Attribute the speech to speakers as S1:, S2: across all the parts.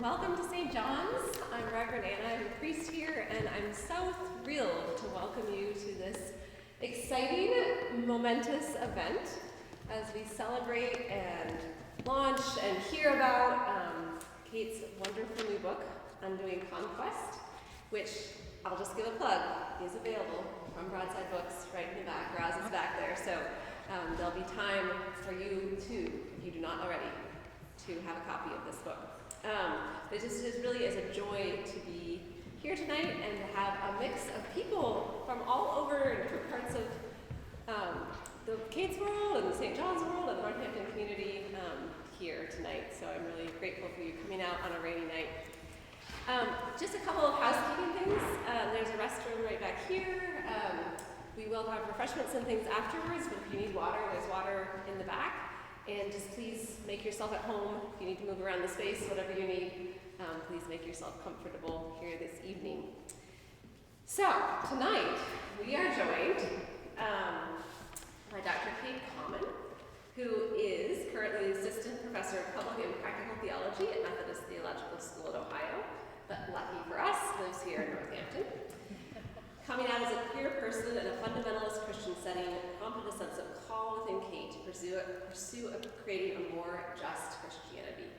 S1: Welcome to St. John's. I'm Reverend Anna, I'm a priest here, and I'm so thrilled to welcome you to this exciting, momentous event as we celebrate and launch and hear about Kate's wonderful new book, Undoing Conquest, which I'll just give a plug, is available from Broadside Books right in the back. Roz is back there, so there'll be time for you too, if you do not already, to have a copy of this book. It just really is a joy to be here tonight and to have a mix of people from all over different parts of the Kate's world and the St. John's world and the Northampton community here tonight. So I'm really grateful for you coming out on a rainy night. Just a couple of housekeeping things. There's a restroom right back here. We will have refreshments and things afterwards, but if you need water, there's water in the back. And just please make yourself at home. If you need to move around the space, whatever you need, please make yourself comfortable here this evening. So, tonight, we are joined by Dr. Kate Common, who is currently Assistant Professor of Public and Practical Theology at Methodist Theological School at Ohio, but lucky for us, lives here in Northampton. Coming out as a queer person in a fundamentalist Christian setting, prompted a sense of call within Kate to pursue creating a more just Christianity.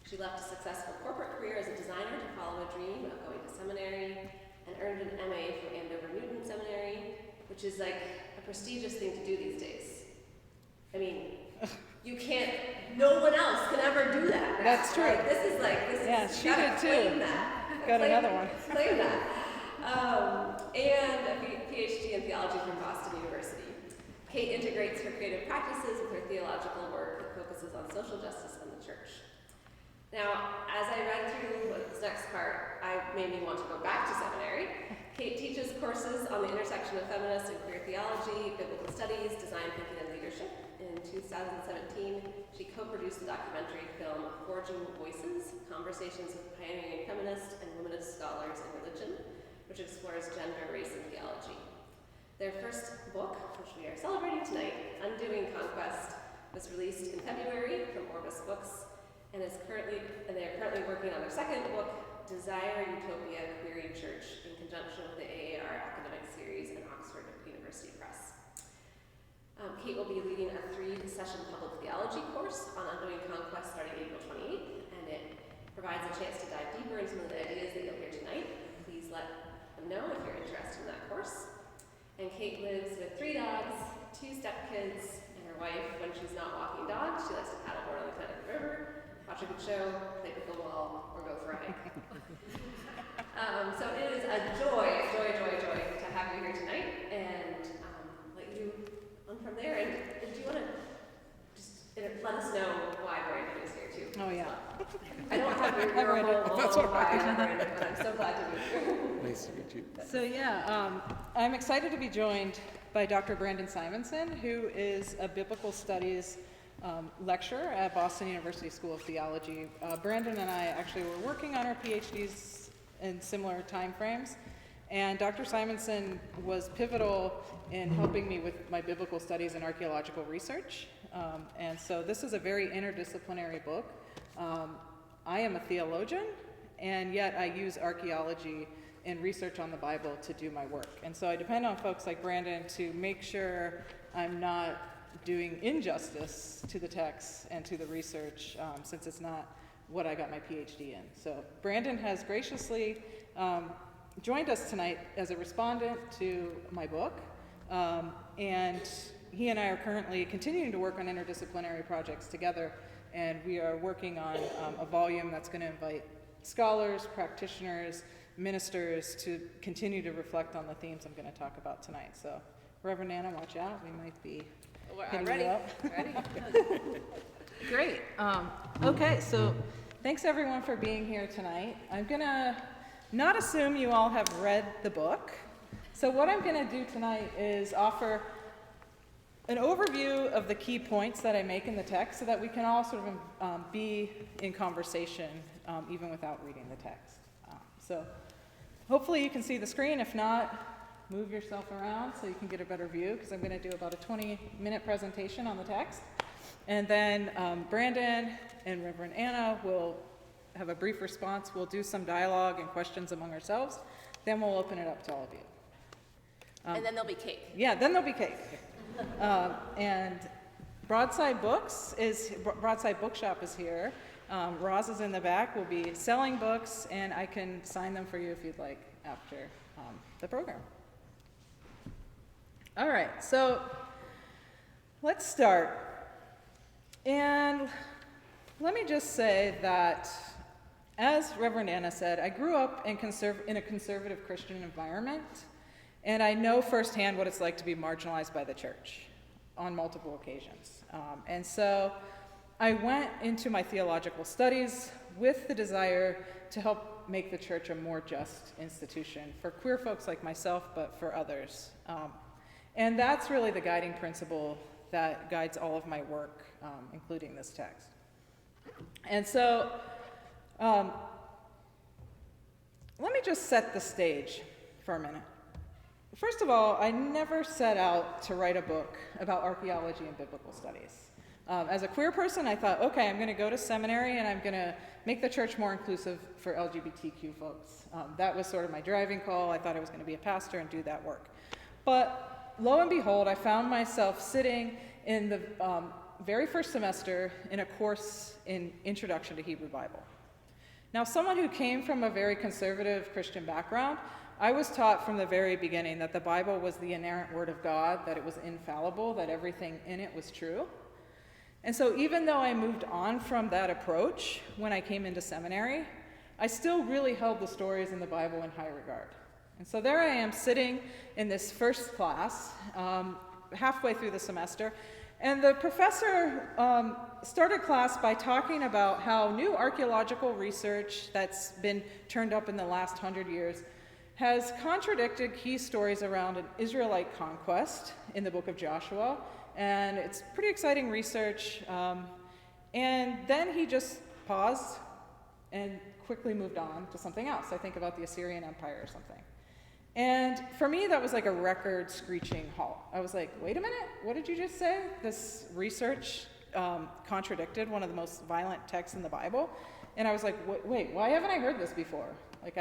S1: She left a successful corporate career as a designer to follow a dream of going to seminary and earned an MA from Andover Newton Seminary, which is like a prestigious thing to do these days. I mean, you can't, no one else can ever do that.
S2: That's true.
S1: Like, this is,
S2: yeah, she did too.
S1: That.
S2: Got another one.
S1: Claim that. And a PhD in theology from Boston University. Kate integrates her creative practices with her theological work that focuses on social justice and the church. Now, as I read through this next part, it made me want to go back to seminary. Kate teaches courses on the intersection of feminist and queer theology, biblical studies, design thinking, and leadership. In 2017, she co-produced the documentary film Forging Voices, Conversations with Pioneering Feminists and Womanist Scholars in Religion, which explores gender, race, and theology. Their first book, which we are celebrating tonight, Undoing Conquest, was released in February from Orbis Books, and they are currently working on their second book, Desire Utopia Queering Church, in conjunction with the AAR Academic Series and Oxford University Press. Kate will be leading a 3-session public theology course on Undoing Conquest starting April 28th, and it provides a chance to dive deeper into some of the ideas that you'll hear tonight. Please let them know if you're interested in that course. And Kate lives with 3 dogs, 2 stepkids, and her wife. When she's not walking dogs, she likes to paddleboard on the Connecticut River, watch a good show, play pickleball, or go for a hike. So it is a joy to have you here tonight, and let you on from there. And do you want to just let us know why Brandon is here too?
S2: Oh yeah.
S1: I don't have your normal why Brandon, but I'm so glad to be here.
S3: Nice to meet you.
S2: So yeah, I'm excited to be joined by Dr. Brandon Simonson, who is a biblical studies lecturer at Boston University School of Theology. Brandon and I actually were working on our PhDs in similar time frames, and Dr. Simonson was pivotal in helping me with my biblical studies and archaeological research. And so this is a very interdisciplinary book. I am a theologian, and yet I use archaeology and research on the Bible to do my work. And so I depend on folks like Brandon to make sure I'm not doing injustice to the text and to the research, since it's not what I got my PhD in. So Brandon has graciously joined us tonight as a respondent to my book, and he and I are currently continuing to work on interdisciplinary projects together, and we are working on a volume that's going to invite scholars, practitioners, ministers to continue to reflect on the themes I'm going to talk about tonight. So, Reverend Anna, watch out. We might be
S1: Ready.
S2: Ready? Great. Okay, so thanks everyone for being here tonight. I'm going to not assume you all have read the book. So what I'm going to do tonight is offer an overview of the key points that I make in the text so that we can all sort of be in conversation even without reading the text. So hopefully you can see the screen. If not, move yourself around so you can get a better view, because I'm going to do about a 20-minute presentation on the text. And then Brandon and Reverend Anna will have a brief response. We'll do some dialogue and questions among ourselves. Then we'll open it up to all of you.
S1: And then there'll be cake.
S2: Yeah, then there'll be cake. And Broadside Bookshop is here. Roz is in the back. We'll be selling books, and I can sign them for you if you'd like after the program. All right, so let's start. And let me just say that, as Reverend Anna said, I grew up in a conservative Christian environment, and I know firsthand what it's like to be marginalized by the church on multiple occasions. And so I went into my theological studies with the desire to help make the church a more just institution for queer folks like myself, but for others. And that's really the guiding principle that guides all of my work, including this text. And so let me just set the stage for a minute. First of all, I never set out to write a book about archaeology and biblical studies. As a queer person, I thought, okay, I'm going to go to seminary and I'm going to make the church more inclusive for LGBTQ folks. That was sort of my driving call. I thought I was going to be a pastor and do that work. But lo and behold, I found myself sitting in the very first semester in a course in Introduction to Hebrew Bible. Now, someone who came from a very conservative Christian background, I was taught from the very beginning that the Bible was the inerrant word of God, that it was infallible, that everything in it was true. And so even though I moved on from that approach when I came into seminary, I still really held the stories in the Bible in high regard. And so there I am sitting in this first class, halfway through the semester, and the professor started class by talking about how new archaeological research that's been turned up in the last 100 years has contradicted key stories around an Israelite conquest in the book of Joshua, and it's pretty exciting research. And then he just paused and quickly moved on to something else. I think about the Assyrian Empire or something. And for me, that was like a record screeching halt. I was like, wait a minute, what did you just say? This research contradicted one of the most violent texts in the Bible. And I was like, wait, why haven't I heard this before? Like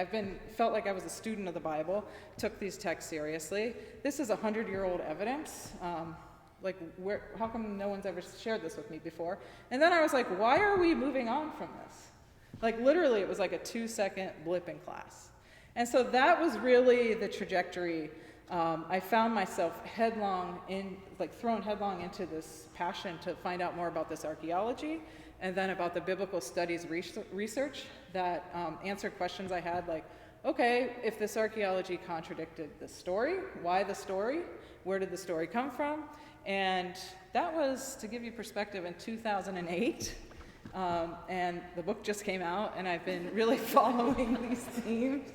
S2: felt like I was a student of the Bible, took these texts seriously. This is 100-year-old evidence. How come no one's ever shared this with me before? And then I was like, why are we moving on from this? Like literally, it was like a 2-second blip in class. And so that was really the trajectory. I found myself thrown headlong into this passion to find out more about this archaeology, and then about the biblical studies research that answered questions I had, like, okay, if this archaeology contradicted the story, why the story? Where did the story come from? And that was, to give you perspective, in 2008. And the book just came out, and I've been really following these themes.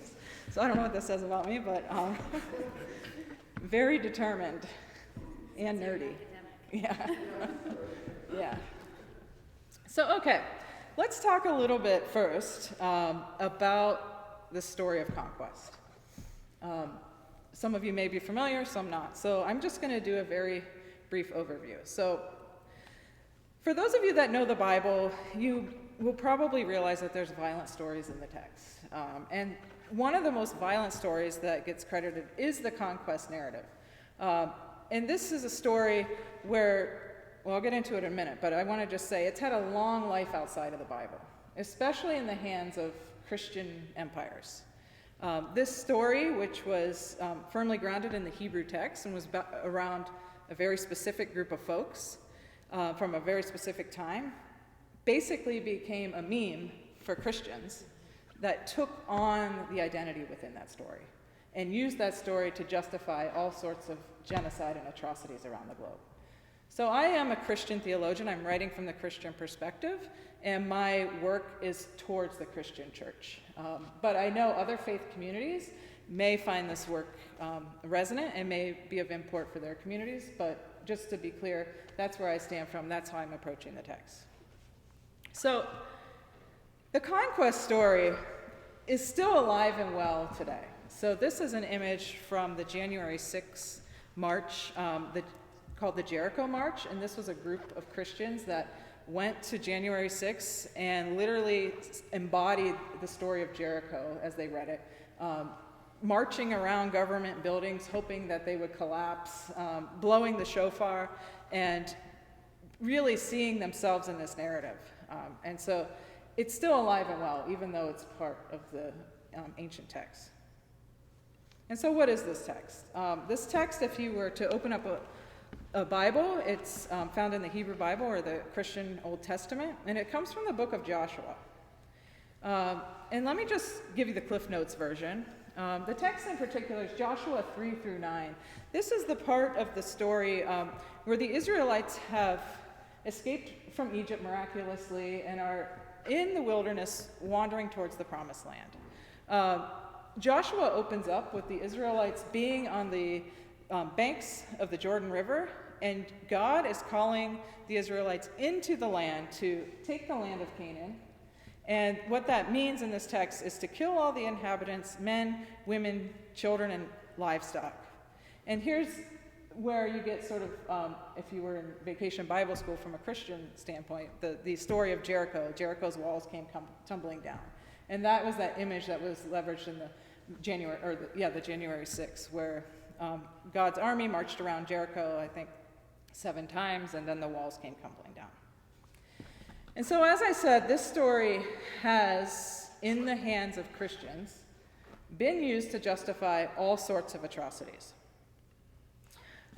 S2: So I don't know what this says about me, but very determined and nerdy. Yeah. Yeah. So, okay, let's talk a little bit first about the story of Conquest. Some of you may be familiar, some not. So I'm just going to do a very brief overview. So for those of you that know the Bible, you will probably realize that there's violent stories in the text. And one of the most violent stories that gets credited is the Conquest narrative. And this is a story where, well, I'll get into it in a minute, but I want to just say it's had a long life outside of the Bible, especially in the hands of Christian empires. This story, which was firmly grounded in the Hebrew text and was around a very specific group of folks from a very specific time, basically became a meme for Christians that took on the identity within that story and used that story to justify all sorts of genocide and atrocities around the globe. So I am a Christian theologian. I'm writing from the Christian perspective, and my work is towards the Christian church. But I know other faith communities may find this work resonant and may be of import for their communities, but just to be clear, that's where I stand from. That's how I'm approaching the text. So the Conquest story is still alive and well today. So this is an image from the January 6th march called the Jericho March, and this was a group of Christians that went to January 6th and literally embodied the story of Jericho as they read it, marching around government buildings, hoping that they would collapse, blowing the shofar, and really seeing themselves in this narrative. And so it's still alive and well, even though it's part of the ancient text. And so what is this text? This text, if you were to open up a Bible, it's found in the Hebrew Bible or the Christian Old Testament, and it comes from the book of Joshua. And let me just give you the Cliff Notes version. The text in particular is Joshua 3 through 9. This is the part of the story where the Israelites have escaped from Egypt miraculously and are in the wilderness wandering towards the Promised Land. Joshua opens up with the Israelites being on the banks of the Jordan River, and God is calling the Israelites into the land to take the land of Canaan. And what that means in this text is to kill all the inhabitants, men, women, children, and livestock. And here's where you get sort of, if you were in Vacation Bible School from a Christian standpoint, the story of Jericho. Jericho's walls came tumbling down. And that was that image that was leveraged in the January 6th, where God's army marched around Jericho, I think, 7 times, and then the walls came tumbling down. And so, as I said, this story has, in the hands of Christians, been used to justify all sorts of atrocities.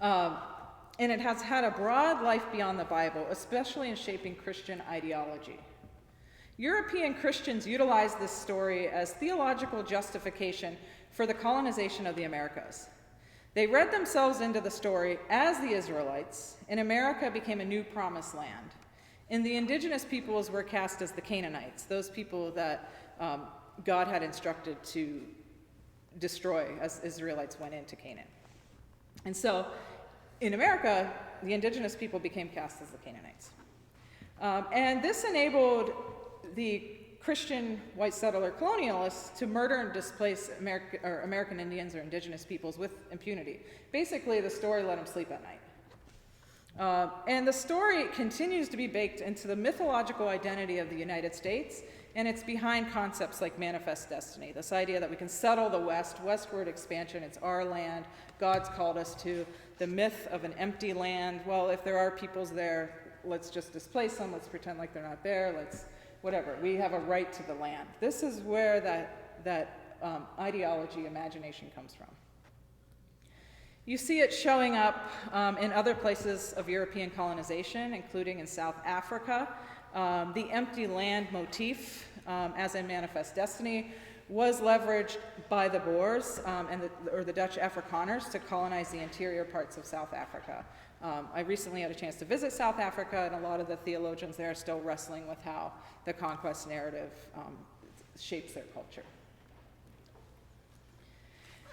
S2: And it has had a broad life beyond the Bible, especially in shaping Christian ideology. European Christians utilized this story as theological justification for the colonization of the Americas. They read themselves into the story as the Israelites, and America became a new promised land. And the indigenous peoples were cast as the Canaanites, those people that God had instructed to destroy as Israelites went into Canaan. And so in America, the indigenous people became cast as the Canaanites. And this enabled the Christian white settler colonialists to murder and displace American Indians or indigenous peoples with impunity. Basically, the story let them sleep at night. And the story continues to be baked into the mythological identity of the United States, and it's behind concepts like manifest destiny, this idea that we can settle the West, westward expansion, it's our land, God's called us to. The myth of an empty land, well, if there are peoples there, let's just displace them, let's pretend like they're not there, whatever, we have a right to the land. This is where that ideology, imagination comes from. You see it showing up in other places of European colonization, including in South Africa. The empty land motif, as in Manifest Destiny, was leveraged by the Boers or the Dutch Afrikaners to colonize the interior parts of South Africa. I recently had a chance to visit South Africa, and a lot of the theologians there are still wrestling with how the conquest narrative shapes their culture.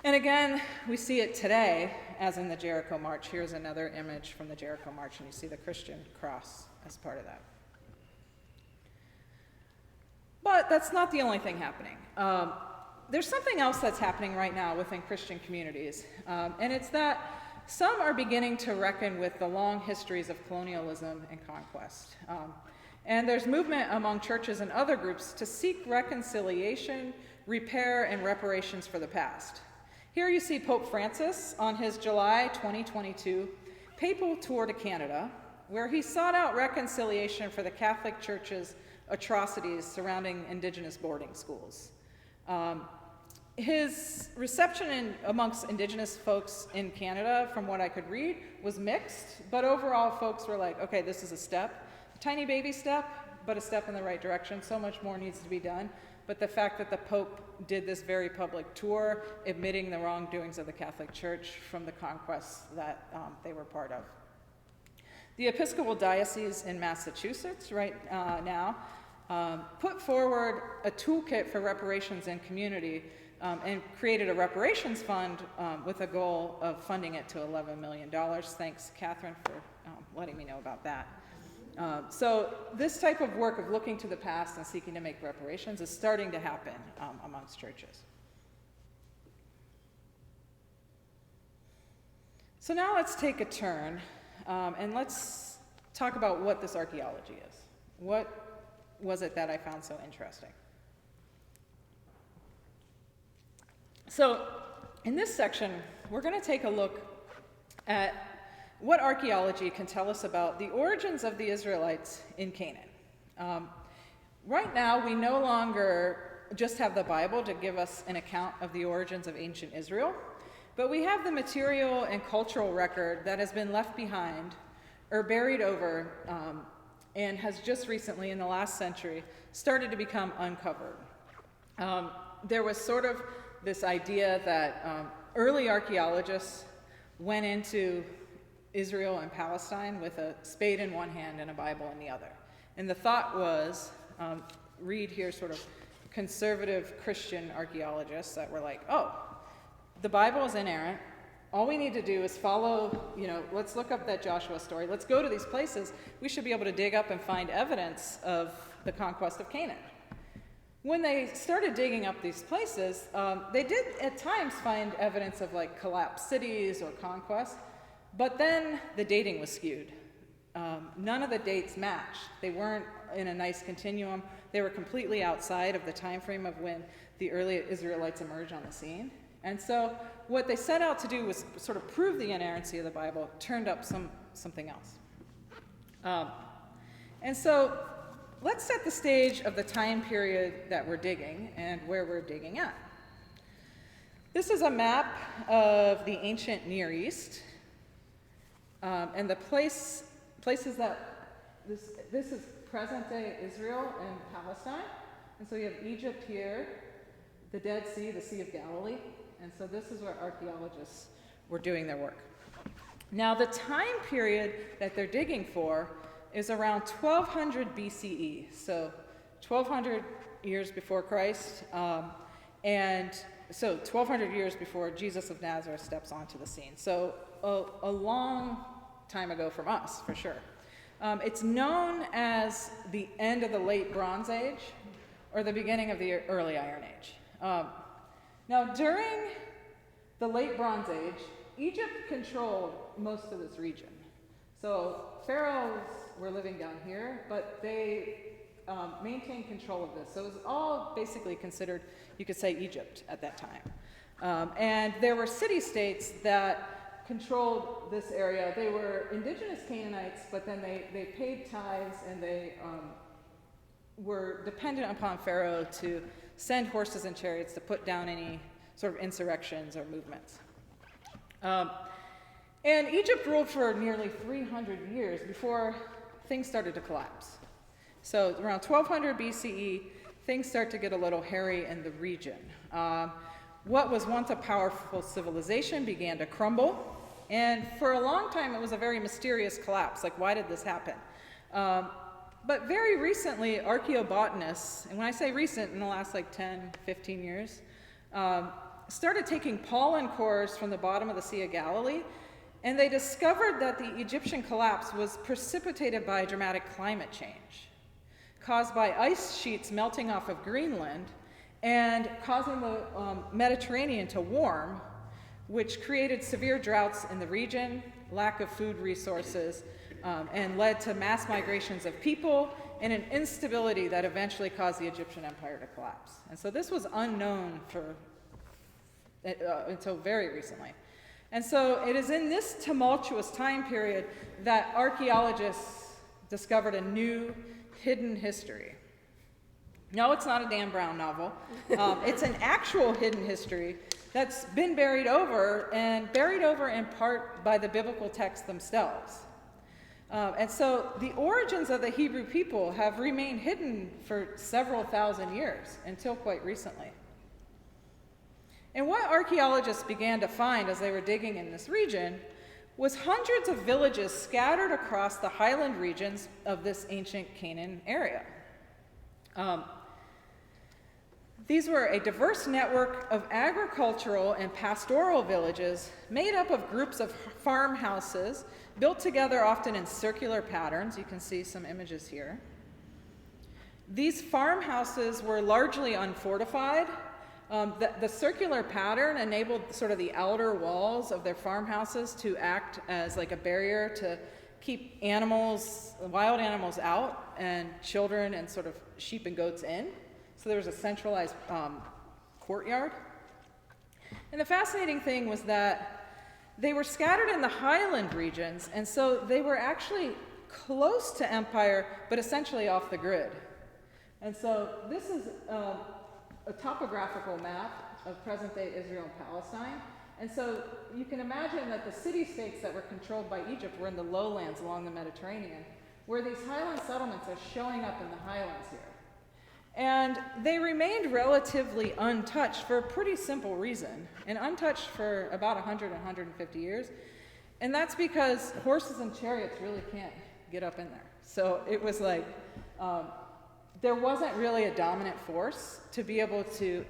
S2: And again, we see it today, as in the Jericho March. Here's another image from the Jericho March, and you see the Christian cross as part of that. But that's not the only thing happening. There's something else that's happening right now within Christian communities, and it's that some are beginning to reckon with the long histories of colonialism and conquest. And there's movement among churches and other groups to seek reconciliation, repair, and reparations for the past. Here you see Pope Francis on his July 2022 papal tour to Canada, where he sought out reconciliation for the Catholic Church's atrocities surrounding Indigenous boarding schools. His reception amongst Indigenous folks in Canada, from what I could read, was mixed, but overall folks were like, okay, this is a step, a tiny baby step, but a step in the right direction. So much more needs to be done. But the fact that the Pope did this very public tour, admitting the wrongdoings of the Catholic Church from the conquests that they were part of. The Episcopal Diocese in Massachusetts right now put forward a toolkit for reparations in community and created a reparations fund with a goal of funding it to $11 million. Thanks, Catherine, for letting me know about that. So this type of work of looking to the past and seeking to make reparations is starting to happen amongst churches. So now let's take a turn and let's talk about what this archaeology is. What was it that I found so interesting? So in this section, we're going to take a look at what archaeology can tell us about the origins of the Israelites in Canaan. Right now, we no longer just have the Bible to give us an account of the origins of ancient Israel, but we have the material and cultural record that has been left behind or buried over and has just recently, in the last century, started to become uncovered. There was sort of this idea that early archaeologists went into Israel and Palestine with a spade in one hand and a Bible in the other. And the thought was, read here sort of conservative Christian archaeologists that were like, oh, the Bible is inerrant. All we need to do is follow, let's look up that Joshua story. Let's go to these places. We should be able to dig up and find evidence of the conquest of Canaan. When they started digging up these places, they did at times find evidence of like collapsed cities or conquest, but then the dating was skewed. None of the dates matched. They weren't in a nice continuum. They were completely outside of the time frame of when the early Israelites emerged on the scene. And so what they set out to do was sort of prove the inerrancy of the Bible, turned up something else. And so let's set the stage of the time period that we're digging and where we're digging at. This is a map of the ancient Near East, and the places that this is present-day Israel and Palestine. And so you have Egypt here, the Dead Sea, the Sea of Galilee. And so this is where archaeologists were doing their work. Now, the time period that they're digging for is around 1200 BCE, so 1200 years before Christ, and so 1200 years before Jesus of Nazareth steps onto the scene. So a long time ago from us, for sure. It's known as the end of the late Bronze Age or the beginning of the early Iron Age. Now, during the late Bronze Age, Egypt controlled most of this region. So pharaohs were living down here, but they maintained control of this. So it was all basically considered, you could say, Egypt at that time. And there were city-states that controlled this area. They were indigenous Canaanites, but then they paid tithes and they were dependent upon Pharaoh to send horses and chariots to put down any sort of insurrections or movements. And Egypt ruled for nearly 300 years before things started to collapse. So around 1200 BCE, things start to get a little hairy in the region. What was once a powerful civilization began to crumble. And for a long time, it was a very mysterious collapse. Like, why did this happen? But very recently, archaeobotanists, and when I say recent, in the last 10, 15 years, started taking pollen cores from the bottom of the Sea of Galilee, and they discovered that the Egyptian collapse was precipitated by dramatic climate change, caused by ice sheets melting off of Greenland and causing the Mediterranean to warm, which created severe droughts in the region, lack of food resources, and led to mass migrations of people and an instability that eventually caused the Egyptian empire to collapse. And so this was unknown until very recently. And so it is in this tumultuous time period that archaeologists discovered a new hidden history. No, it's not a Dan Brown novel. It's an actual hidden history that's been buried over in part by the biblical texts themselves. And so the origins of the Hebrew people have remained hidden for several thousand years until quite recently. And what archaeologists began to find as they were digging in this region was hundreds of villages scattered across the highland regions of this ancient Canaan area. These were a diverse network of agricultural and pastoral villages made up of groups of farmhouses built together often in circular patterns. You can see some images here. These farmhouses were largely unfortified. The circular pattern enabled sort of the outer walls of their farmhouses to act as like a barrier to keep animals, wild animals out. and children and sort of sheep and goats in. So there was a centralized courtyard. And the fascinating thing was that they were scattered in the highland regions, and so they were actually close to empire, but essentially off the grid. And so this is a topographical map of present-day Israel and Palestine. And so you can imagine that the city-states that were controlled by Egypt were in the lowlands along the Mediterranean, where these highland settlements are showing up in the highlands here. And they remained relatively untouched for a pretty simple reason, and untouched for about 100, 150 years. And that's because horses and chariots really can't get up in there. So it was like, there wasn't really a dominant force to be able to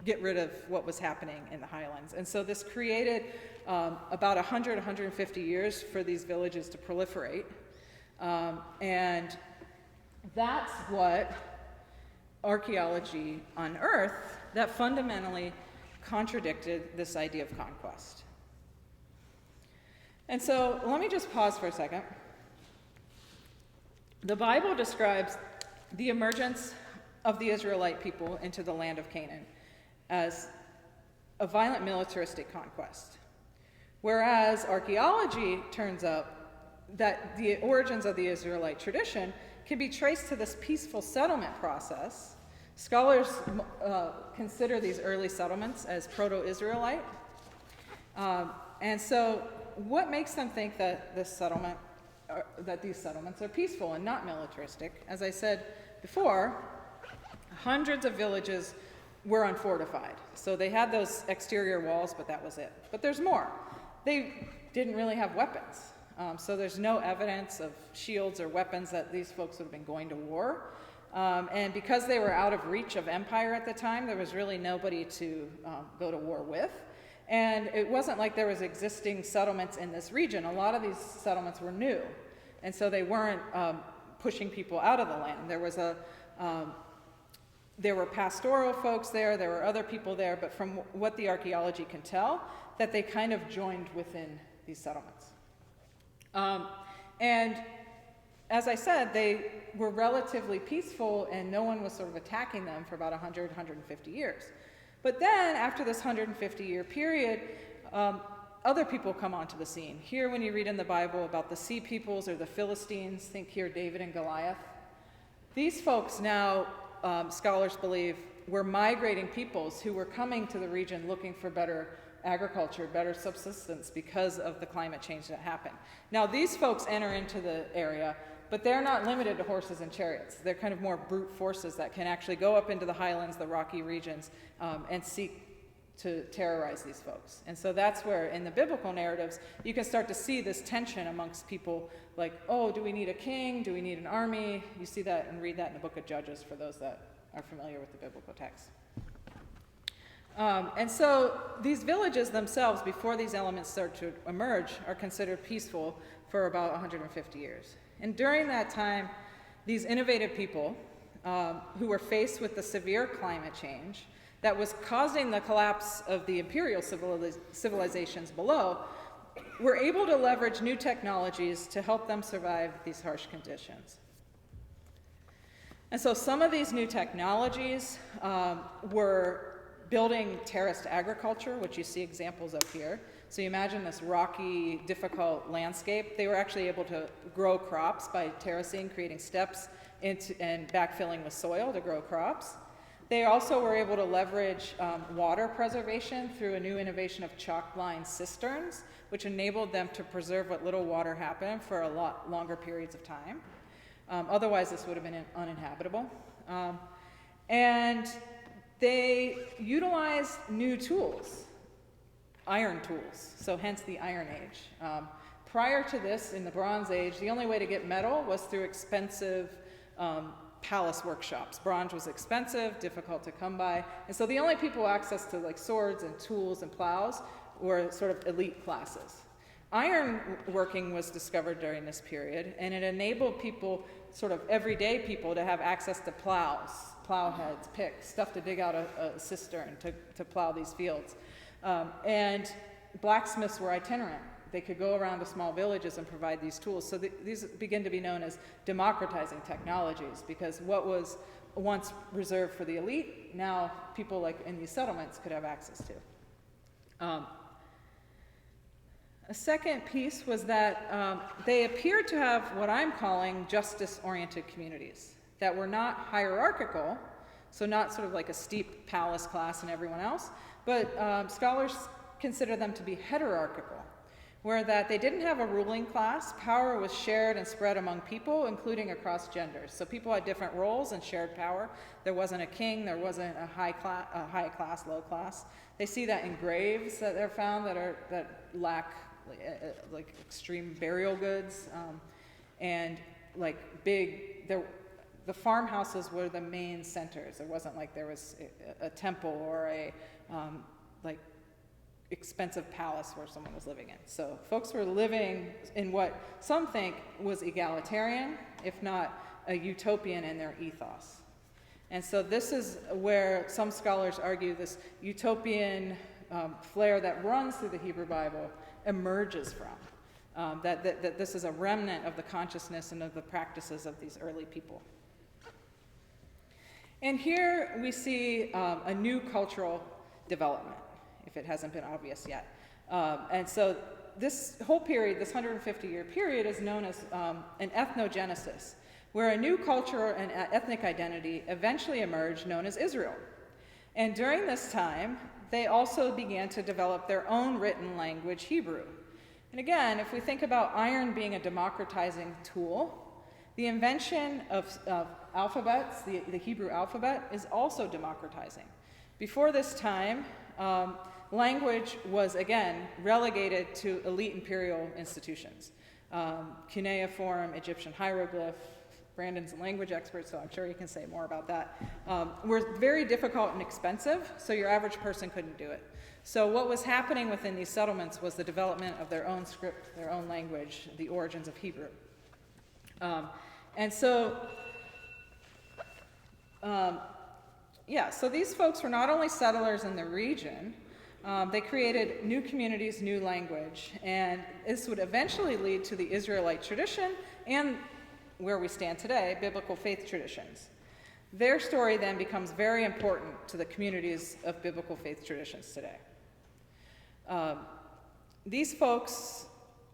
S2: get rid of what was happening in the highlands. And so this created about 100, 150 years for these villages to proliferate. And that's what archaeology unearthed that fundamentally contradicted this idea of conquest. And so let me just pause for a second. The Bible describes the emergence of the Israelite people into the land of Canaan as a violent militaristic conquest, whereas archaeology turns up that the origins of the Israelite tradition can be traced to this peaceful settlement process. Scholars consider these early settlements as proto-Israelite. And so what makes them think that these settlements are peaceful and not militaristic? As I said before, hundreds of villages were unfortified. So they had those exterior walls, but that was it. But there's more. They didn't really have weapons. So there's no evidence of shields or weapons that these folks would have been going to war. And because they were out of reach of empire at the time, there was really nobody to go to war with. And it wasn't like there was existing settlements in this region. A lot of these settlements were new. And so they weren't pushing people out of the land. There were pastoral folks there, there were other people there, but from what the archaeology can tell, that they kind of joined within these settlements. And as I said, they were relatively peaceful and no one was sort of attacking them for about 100, 150 years. But then, after this 150-year period, other people come onto the scene. Here, when you read in the Bible about the Sea Peoples or the Philistines, think here David and Goliath. These folks now, scholars believe, were migrating peoples who were coming to the region looking for better agriculture, better subsistence because of the climate change that happened. Now, these folks enter into the area, but they're not limited to horses and chariots. They're kind of more brute forces that can actually go up into the highlands, the rocky regions, and seek to terrorize these folks. And so that's where, in the biblical narratives, you can start to see this tension amongst people like, oh, do we need a king? Do we need an army? You see that and read that in the book of Judges for those that are familiar with the biblical text. And so these villages themselves, before these elements start to emerge, are considered peaceful for about 150 years. And during that time, these innovative people who were faced with the severe climate change that was causing the collapse of the imperial civilizations below were able to leverage new technologies to help them survive these harsh conditions. And so some of these new technologies were building terraced agriculture, which you see examples of here. So you imagine this rocky, difficult landscape. They were actually able to grow crops by terracing, creating steps and backfilling with soil to grow crops. They also were able to leverage water preservation through a new innovation of chalk-lined cisterns, which enabled them to preserve what little water happened for a lot longer periods of time. Otherwise, this would have been uninhabitable. And they utilized new tools, iron tools, so hence the Iron Age. Prior to this, in the Bronze Age, the only way to get metal was through expensive palace workshops. Bronze was expensive, difficult to come by, and so the only people with access to like swords and tools and plows were sort of elite classes. Iron working was discovered during this period, and it enabled people, sort of everyday people, to have access to plows, plow heads, picks, stuff to dig out a cistern to plow these fields. And blacksmiths were itinerant. they could go around to small villages and provide these tools. So these begin to be known as democratizing technologies, because what was once reserved for the elite, now people like in these settlements could have access to. A second piece was that they appeared to have what I'm calling justice-oriented communities that were not hierarchical, so not sort of like a steep palace class and everyone else, but scholars consider them to be heterarchical, where that they didn't have a ruling class. Power was shared and spread among people, including across genders. So people had different roles and shared power. There wasn't a king, there wasn't a high class, low class. They see that in graves that they're found that lack like extreme burial goods, and like the farmhouses were the main centers. It wasn't like there was a temple or a like expensive palace where someone was living in. So folks were living in what some think was egalitarian, if not a utopian in their ethos. And so this is where some scholars argue this utopian flair that runs through the Hebrew Bible emerges from, that this is a remnant of the consciousness and of the practices of these early people. And here we see a new cultural development, if it hasn't been obvious yet. And so this whole period, this 150-year period, is known as an ethnogenesis, where a new culture and ethnic identity eventually emerged, known as Israel. And during this time, they also began to develop their own written language, Hebrew. And again, if we think about iron being a democratizing tool, the invention of alphabets, the Hebrew alphabet, is also democratizing. Before this time, language was, again, relegated to elite imperial institutions. Cuneiform, Egyptian hieroglyph, Brandon's a language expert, so I'm sure he can say more about that, were very difficult and expensive, so your average person couldn't do it. So what was happening within these settlements was the development of their own script, their own language, the origins of Hebrew. So these folks were not only settlers in the region, they created new communities, new language, and this would eventually lead to the Israelite tradition and, where we stand today, biblical faith traditions. Their story then becomes very important to the communities of biblical faith traditions today. These folks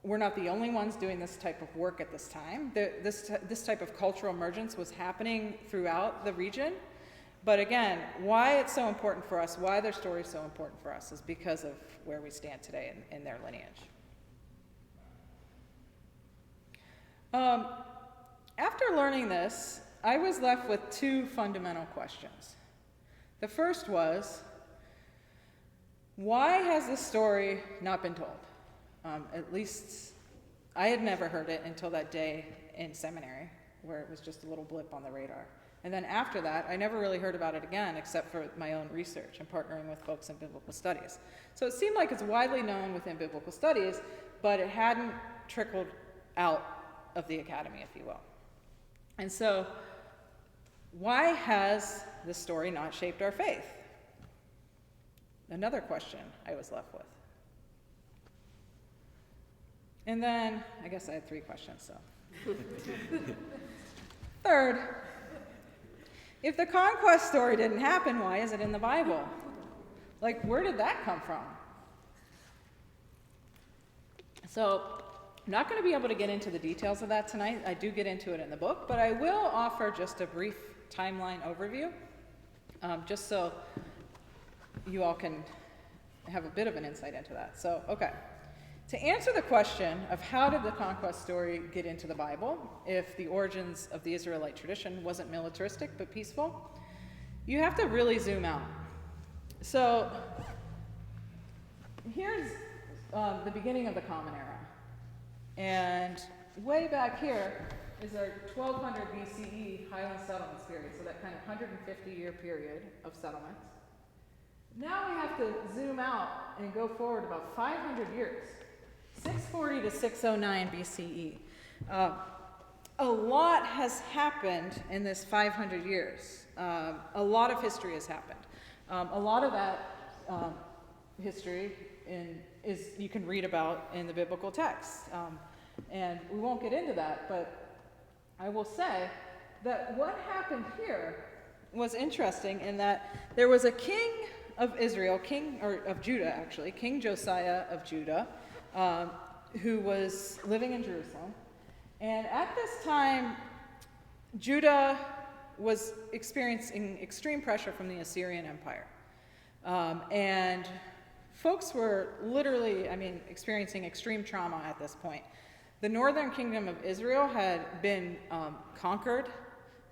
S2: were not the only ones doing this type of work at this time. This type of cultural emergence was happening throughout the region. But again, why it's so important for us, why their story is so important for us, is because of where we stand today in their lineage. After learning this, I was left with two fundamental questions. The first was, why has this story not been told? At least I had never heard it until that day in seminary, where it was just a little blip on the radar. And then after that, I never really heard about it again, except for my own research and partnering with folks in biblical studies. So it seemed like it's widely known within biblical studies, but it hadn't trickled out of the academy, if you will. And so, why has this story not shaped our faith? Another question I was left with. And then, I guess I had three questions, so. Third, if the Conquest story didn't happen, why is it in the Bible? Like, where did that come from? So, I'm not going to be able to get into the details of that tonight. I do get into it in the book, but I will offer just a brief timeline overview, just so you all can have a bit of an insight into that. So, okay. To answer the question of how did the Conquest story get into the Bible, if the origins of the Israelite tradition wasn't militaristic but peaceful, you have to really zoom out. So, here's the beginning of the Common Era. And way back here is our 1200 BCE Highland settlements period, so that kind of 150-year period of settlements. Now we have to zoom out and go forward about 500 years, 640 to 609 BCE. A lot has happened in this 500 years. A lot of history has happened. A lot of that history you can read about in the biblical text. And we won't get into that, but I will say that what happened here was interesting in that there was a king of Israel, of Judah actually, King Josiah of Judah, who was living in Jerusalem. And at this time, Judah was experiencing extreme pressure from the Assyrian Empire. And folks were literally, experiencing extreme trauma at this point. The northern kingdom of Israel had been conquered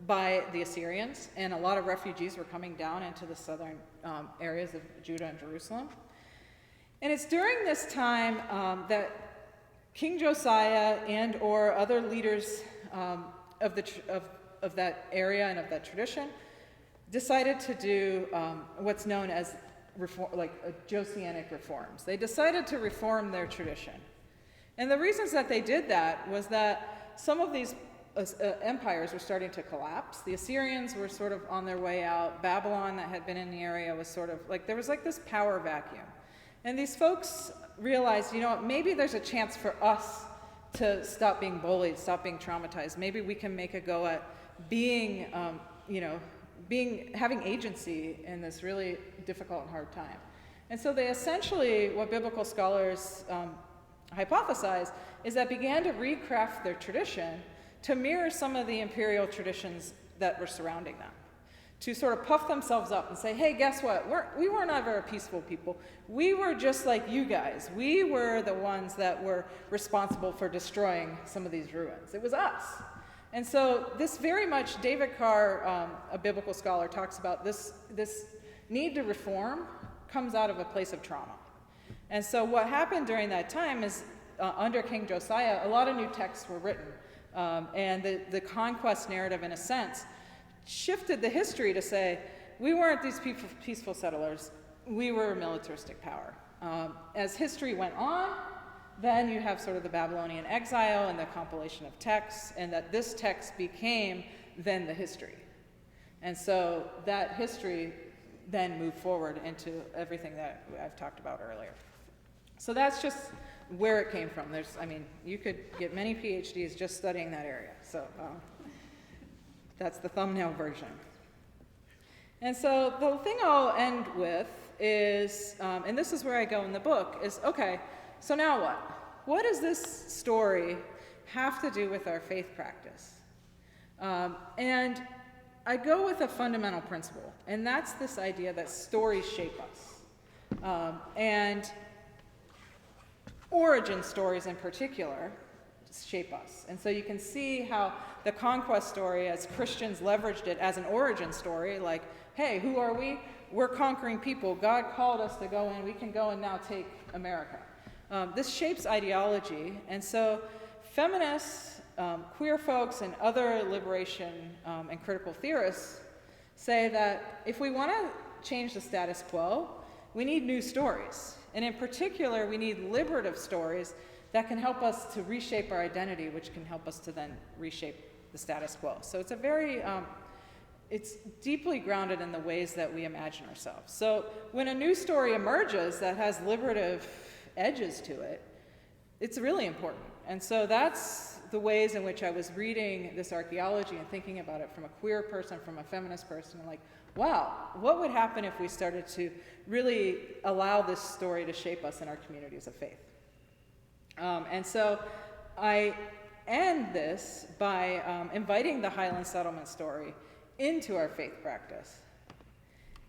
S2: by the Assyrians, and a lot of refugees were coming down into the southern areas of Judah and Jerusalem. And it's during this time that King Josiah and or other leaders of that area and of that tradition decided to do what's known as Josianic reforms. They decided to reform their tradition. And the reasons that they did that was that some of these empires were starting to collapse. The Assyrians were sort of on their way out. Babylon, that had been in the area, was sort of there was this power vacuum. And these folks realized, maybe there's a chance for us to stop being bullied, stop being traumatized. Maybe we can make a go at being, having agency in this really difficult and hard time. And so they essentially, what biblical scholars hypothesize, is that began to recraft their tradition to mirror some of the imperial traditions that were surrounding them, to sort of puff themselves up and say, hey, guess what? We were never a peaceful people. We were just like you guys. We were the ones that were responsible for destroying some of these ruins. It was us. And so this very much, David Carr, a biblical scholar, talks about this need to reform comes out of a place of trauma. And so what happened during that time is, under King Josiah, a lot of new texts were written. And the conquest narrative, in a sense, shifted the history to say, we weren't these peaceful settlers, we were a militaristic power. As history went on, then you have sort of the Babylonian exile and the compilation of texts, and that this text became then the history. And so that history then moved forward into everything that I've talked about earlier. So that's just where it came from. You could get many PhDs just studying that area. So that's the thumbnail version. And so the thing I'll end with is, and this is where I go in the book, is, okay, so now what? What does this story have to do with our faith practice? And I go with a fundamental principle, and that's this idea that stories shape us. And origin stories in particular shape us. And so you can see how the conquest story, as Christians leveraged it as an origin story, like, hey, who are we? We're conquering people. God called us to go in. We can go and now take America. This shapes ideology. And so feminists, queer folks, and other liberation and critical theorists say that if we want to change the status quo, we need new stories. And in particular, we need liberative stories that can help us to reshape our identity, which can help us to then reshape the status quo. So it's a very, it's deeply grounded in the ways that we imagine ourselves. So when a new story emerges that has liberative edges to it, it's really important. And so that's the ways in which I was reading this archaeology and thinking about it from a queer person, from a feminist person, and like, wow, what would happen if we started to really allow this story to shape us in our communities of faith? And so I end this by inviting the Highland settlement story into our faith practice.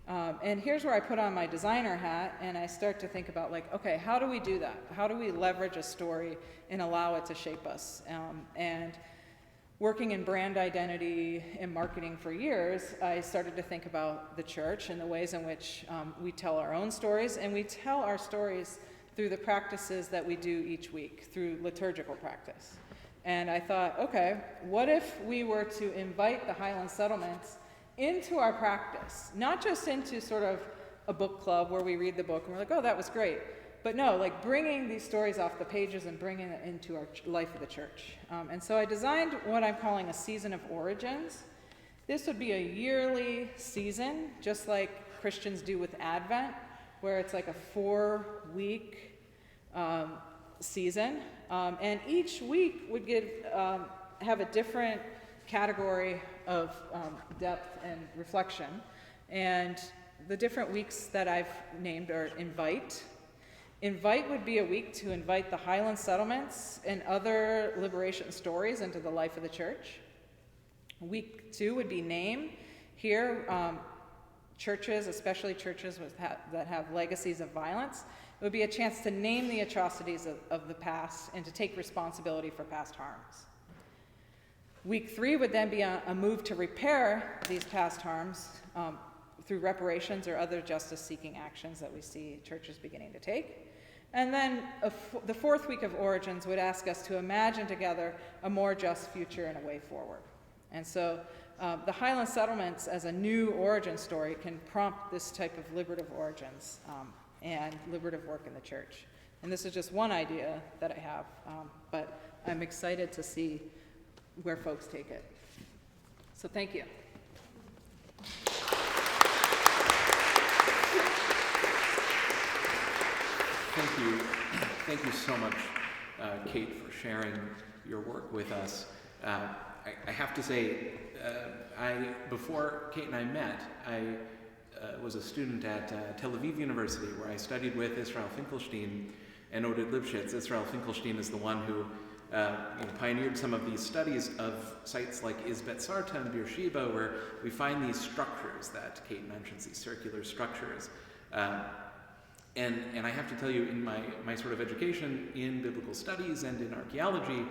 S2: And here's where I put on my designer hat and I start to think about, like, okay, how do we do that? How do we leverage a story and allow it to shape us? And working in brand identity and marketing for years, I started to think about the church and the ways in which we tell our own stories, and we tell our stories through the practices that we do each week, through liturgical practice. And I thought, okay, what if we were to invite the Highland settlements into our practice, not just into sort of a book club where we read the book and we're like, oh, that was great, but no, like bringing these stories off the pages and bringing it into our life of the church. And so I designed what I'm calling a season of origins. This would be a yearly season, just like Christians do with Advent, where it's like a 4-week season, and each week would have a different category of depth and reflection. And the different weeks that I've named are Invite. Invite would be a week to invite the Highland settlements and other liberation stories into the life of the church. Week 2 would be Name. Here, churches, especially churches that have legacies of violence, it would be a chance to name the atrocities of the past and to take responsibility for past harms. Week 3 would then be a move to repair these past harms through reparations or other justice-seeking actions that we see churches beginning to take. And then the 4th week of Origins would ask us to imagine together a more just future and a way forward. And so the Highland settlements as a new origin story can prompt this type of liberative origins and liberative work in the church. And this is just one idea that I have, but I'm excited to see where folks take it. So thank you.
S3: Thank you. Thank you so much, Kate, for sharing your work with us. I have to say, before Kate and I met, I was a student at Tel Aviv University, where I studied with Israel Finkelstein and Oded Lipschitz. Israel Finkelstein is the one who pioneered some of these studies of sites like Izbet Sarta and Beersheba, where we find these structures that Kate mentions, these circular structures. And I have to tell you, in my sort of education in biblical studies and in archaeology,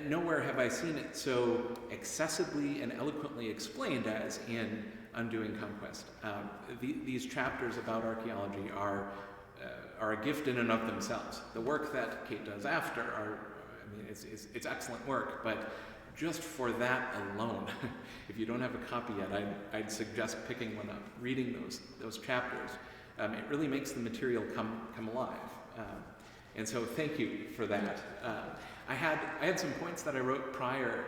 S3: nowhere have I seen it so accessibly and eloquently explained as in Undoing Conquest. These chapters about archaeology are a gift in and of themselves. The work that Kate does after it's excellent work, but just for that alone, if you don't have a copy yet, I'd suggest picking one up, reading those chapters. It really makes the material come alive. And so thank you for that. I had some points that I wrote prior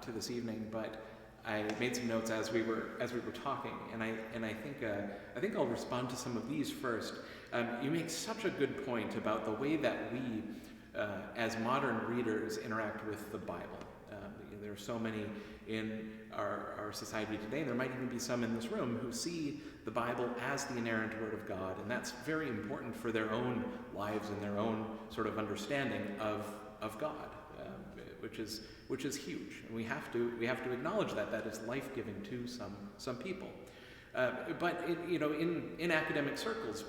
S3: to this evening, but I made some notes as we were talking, and I think I'll respond to some of these first. You make such a good point about the way that we, as modern readers, interact with the Bible. There are so many in our society today, and there might even be some in this room who see the Bible as the inerrant Word of God, and that's very important for their own lives and their own sort of understanding of God, which is huge, and we have to acknowledge that is life-giving to some people. But in academic circles,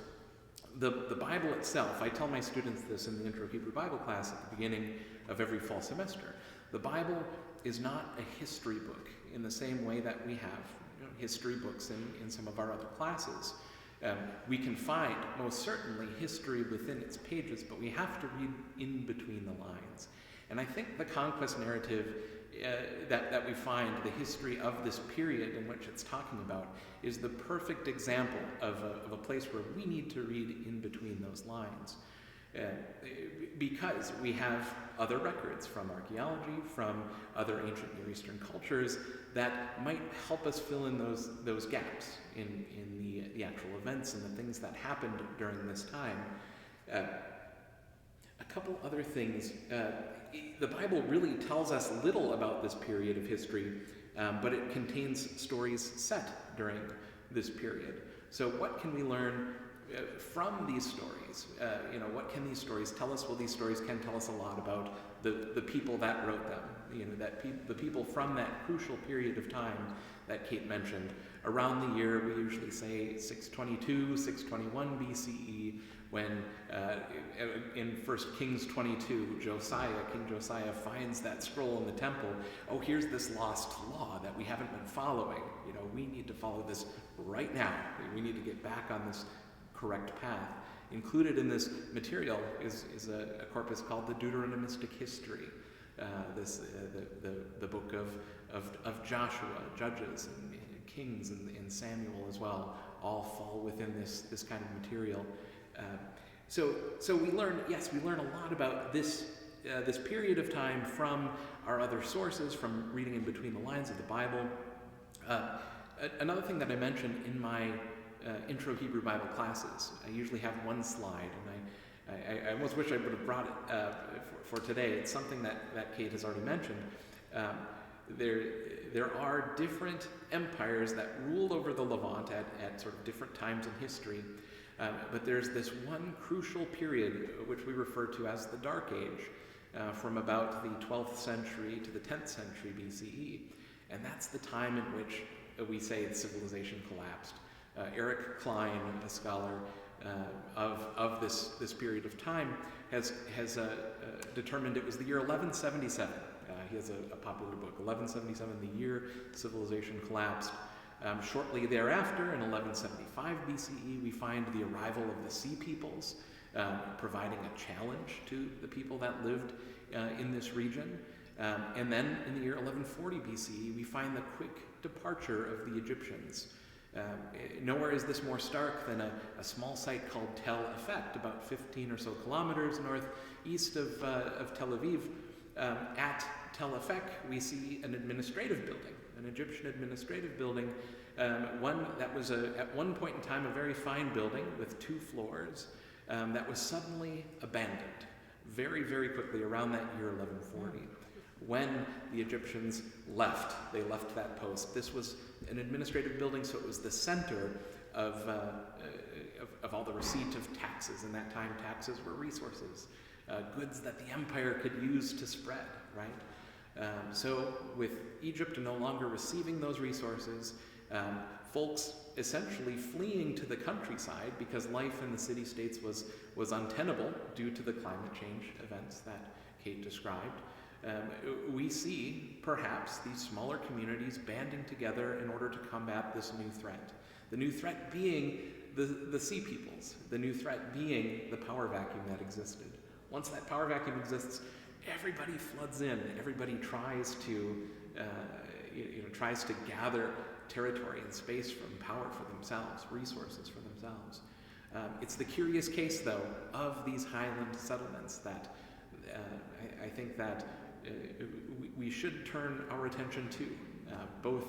S3: the Bible itself, I tell my students this in the Intro Hebrew Bible class at the beginning of every fall semester. The Bible is not a history book in the same way that we have history books in some of our other classes. We can find, most certainly, history within its pages, but we have to read in between the lines. And I think the Conquest narrative that we find, the history of this period in which it's talking about, is the perfect example of a place where we need to read in between those lines. Because we have other records from archaeology, from other ancient Near Eastern cultures that might help us fill in those gaps in the actual events and the things that happened during this time. A couple other things. The Bible really tells us little about this period of history, but it contains stories set during this period. So what can we learn from these stories? What can these stories tell us? Well, these stories can tell us a lot about the people that wrote them. The people from that crucial period of time that Kate mentioned. Around the year, we usually say 622, 621 BCE, when in 1 Kings 22, King Josiah finds that scroll in the temple. Oh, here's this lost law that we haven't been following. We need to follow this right now. We need to get back on this correct path. Included in this material is a corpus called the Deuteronomistic History. The book of Joshua, Judges, and Kings, and Samuel as well, all fall within this kind of material. So we learn a lot about this period of time from our other sources, from reading in between the lines of the Bible. Another thing that I mentioned in my Intro Hebrew Bible classes, I usually have one slide, I almost wish I would have brought it for today. It's something that Kate has already mentioned. There are different empires that ruled over the Levant at sort of different times in history, but there's this one crucial period which we refer to as the Dark Age, from about the 12th century to the 10th century BCE, and that's the time in which we say the civilization collapsed. Eric Klein, a scholar of this period of time, has determined it was the year 1177. He has a popular book, 1177, the year civilization collapsed. Shortly thereafter, in 1175 BCE, we find the arrival of the Sea Peoples, providing a challenge to the people that lived in this region. And then in the year 1140 BCE, we find the quick departure of the Egyptians. Nowhere is this more stark than a small site called Tel Efek, about 15 or so kilometers northeast of Tel Aviv. At Tel Efek, we see an administrative building, an Egyptian administrative building, one that was at one point in time a very fine building with 2 floors, that was suddenly abandoned very, very quickly around that year 1140. When the Egyptians left, they left that post. This was an administrative building, so it was the center of all the receipt of taxes. In that time, taxes were resources, goods that the empire could use to spread, right? So with Egypt no longer receiving those resources, folks essentially fleeing to the countryside because life in the city-states was untenable due to the climate change events that Kate described. We see, perhaps, these smaller communities banding together in order to combat this new threat. The new threat being the Sea Peoples, the new threat being the power vacuum that existed. Once that power vacuum exists, everybody floods in. Everybody tries to, tries to gather territory and space from power for themselves, resources for themselves. It's the curious case, though, of these highland settlements that I think that we should turn our attention to, both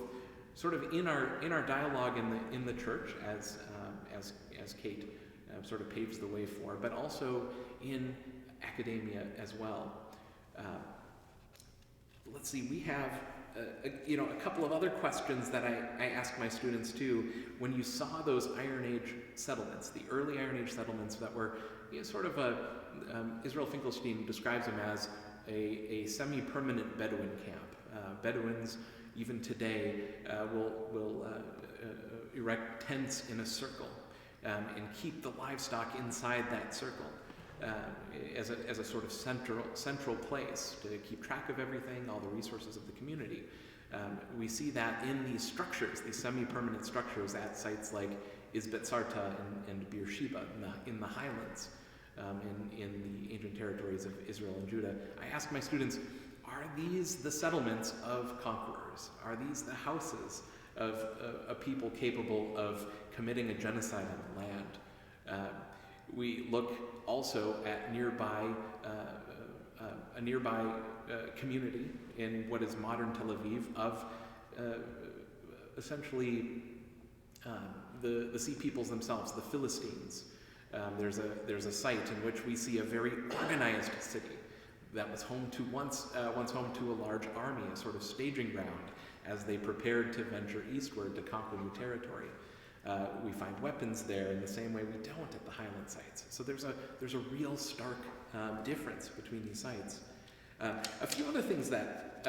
S3: sort of in our dialogue in the church as Kate sort of paves the way for, but also in academia as well. Let's see, we have a couple of other questions that I ask my students too. When you saw those Iron Age settlements, the early Iron Age settlements that were sort of Israel Finkelstein describes them as a semi-permanent Bedouin camp. Bedouins, even today, will erect tents in a circle and keep the livestock inside that circle as a sort of central place to keep track of everything, all the resources of the community. We see that in these structures, these semi-permanent structures at sites like Izbet Sarta and Beersheba in the highlands. In the ancient territories of Israel and Judah. I ask my students, are these the settlements of conquerors? Are these the houses of a people capable of committing a genocide on the land? We look also at a nearby community in what is modern Tel Aviv of essentially the Sea Peoples themselves, the Philistines. There's a site in which we see a very organized city that was once home to a large army, a sort of staging ground as they prepared to venture eastward to conquer new territory. We find weapons there in the same way we don't at the Highland sites. So there's a real stark difference between these sites. A few other things that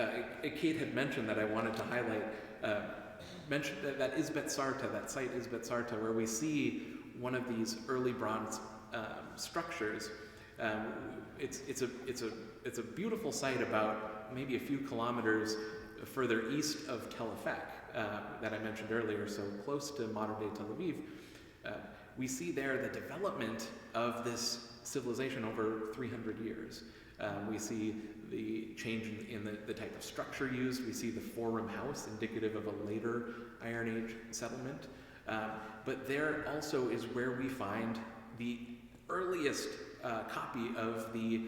S3: Kate had mentioned that I wanted to highlight. Mentioned that Izbet Sarta, that site Izbet Sarta, where we see one of these early bronze structures. It's a beautiful site about maybe a few kilometers further east of Tel Efek that I mentioned earlier, so close to modern-day Tel Aviv. We see there the development of this civilization over 300 years. We see the change in the type of structure used. We see the four-room house, indicative of a later Iron Age settlement. But there also is where we find the earliest copy of the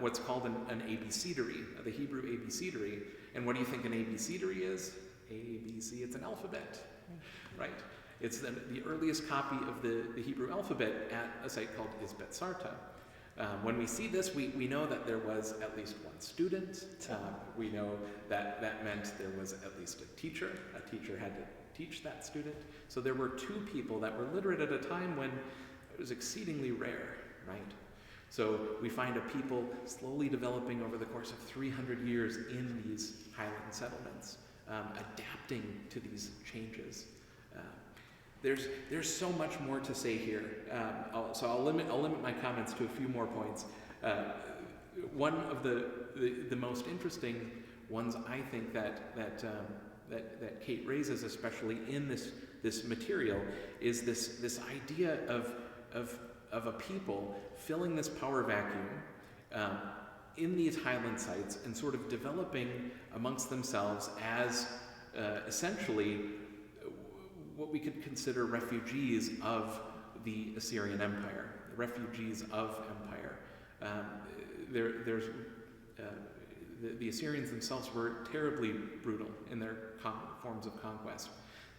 S3: what's called an abecedery, the Hebrew abecedery. And what do you think an abecedery is? ABC, it's an alphabet, right? It's the earliest copy of the Hebrew alphabet at a site called Izbet Sarta. When we see this, we know that there was at least one student. We know that that meant there was at least a teacher. A teacher had to teach that student. So there were two people that were literate at a time when it was exceedingly rare, right? So we find a people slowly developing over the course of 300 years in these highland settlements, adapting to these changes. There's so much more to say here, so I'll limit my comments to a few more points. One of the most interesting ones, I think, that Kate raises, especially in this material, is this idea of a people filling this power vacuum in these highland sites and sort of developing amongst themselves as essentially what we could consider refugees of the Assyrian Empire, refugees of empire. The Assyrians themselves were terribly brutal in their forms of conquest.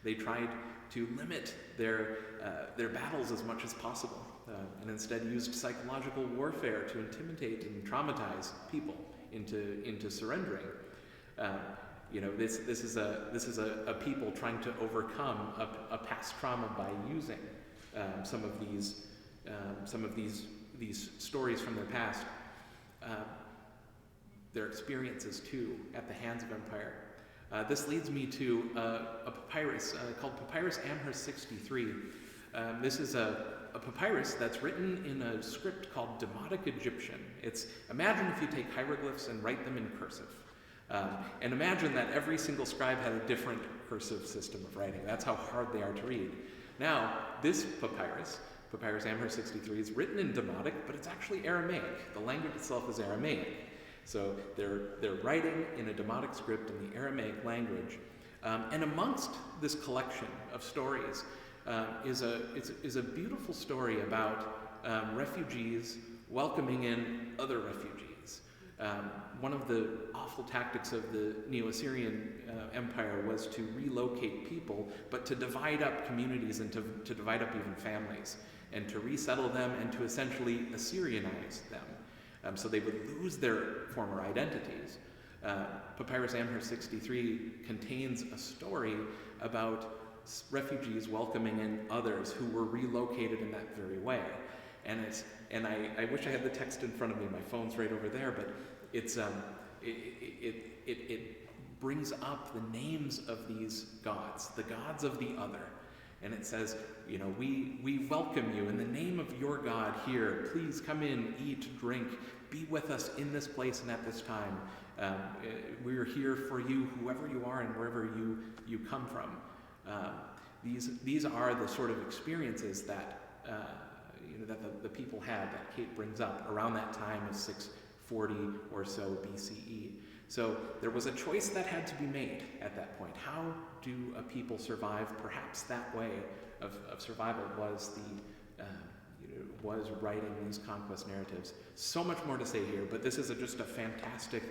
S3: They tried to limit their battles as much as possible, and instead used psychological warfare to intimidate and traumatize people into surrendering. This is a people trying to overcome a past trauma by using some of these stories from their past, their experiences too at the hands of empire. This leads me to a papyrus called Papyrus Amherst 63. This is a papyrus that's written in a script called Demotic Egyptian. Imagine if you take hieroglyphs and write them in cursive. And imagine that every single scribe had a different cursive system of writing. That's how hard they are to read. Now, this papyrus, Papyrus Amherst 63, is written in Demotic, but it's actually Aramaic. The language itself is Aramaic. So they're writing in a Demotic script in the Aramaic language. And amongst this collection of stories is a beautiful story about refugees welcoming in other refugees. One of the awful tactics of the Neo-Assyrian Empire was to relocate people, but to divide up communities and to divide up even families, and to resettle them and to essentially Assyrianize them. So they would lose their former identities. Papyrus Amherst 63 contains a story about refugees welcoming in others who were relocated in that very way. And I wish I had the text in front of me. My phone's right over there, but it brings up the names of these gods, the gods of the other. And it says, we welcome you in the name of your God here. Please come in, eat, drink, be with us in this place and at this time. We're here for you, whoever you are and wherever you come from. These are the sort of experiences that that the people had, that Kate brings up around that time of 640 or so BCE. So there was a choice that had to be made at that point. How do a people survive? Perhaps that way of survival was was writing these conquest narratives. So much more to say here, but this is just a fantastic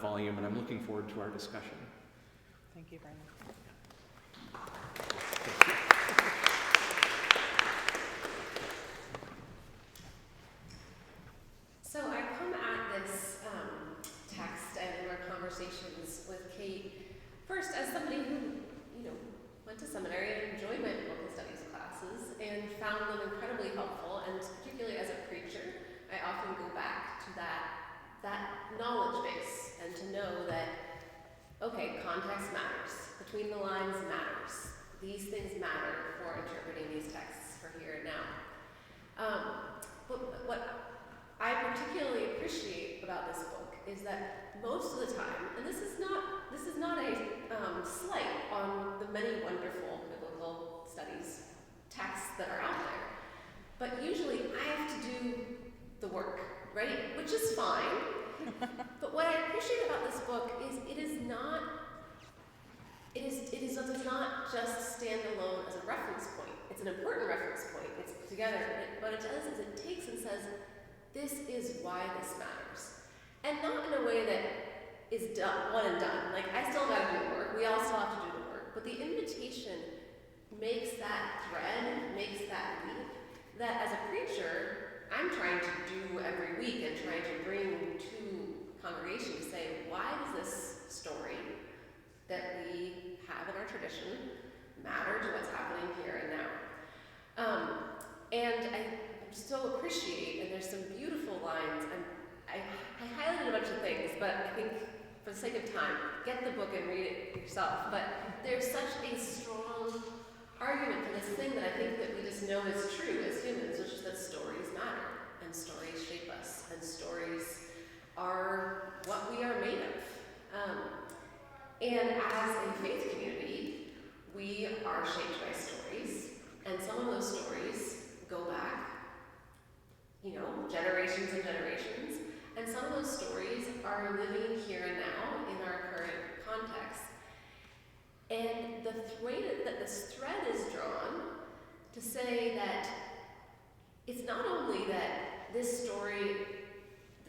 S3: volume, and I'm looking forward to our discussion.
S2: Thank you, Brandon.
S1: So I come at this text and our conversations with Kate first as somebody who, went to seminary and enjoyed my biblical studies classes and found them incredibly helpful. And particularly as a preacher, I often go back to that knowledge base and to know that, okay, context matters. Between the lines matters. These things matter for interpreting these texts for here and now. But what I particularly appreciate about this book is that most of the time, and this is not a slight on the many wonderful biblical studies texts that are out there, but usually I have to do the work, right? Which is fine. But what I appreciate about this book is it does not just stand alone as a reference point. It's an important reference point. It's put together. What it does is it takes and says, this is why this matters. And not in a way that is done, one and done. Like, I still gotta do the work. We all still have to do the work. But the invitation makes that thread, makes that leap, that as a preacher, I I'm trying to do every week and trying to bring to congregation to say, why does this story that we have in our tradition matter to what's happening here and now? And I so appreciate, and there's some beautiful lines, and I highlighted a bunch of things, but I think for the sake of time, get the book and read it yourself. But there's such a strong argument for this thing that I think that we just know is true as humans, which is that stories matter, and stories shape us, and stories are what we are made of. And as a faith community, we are shaped by stories, and some of those stories go back, generations and generations, and some of those stories are living here and now in our current context. And the way that this thread is drawn to say that it's not only that this story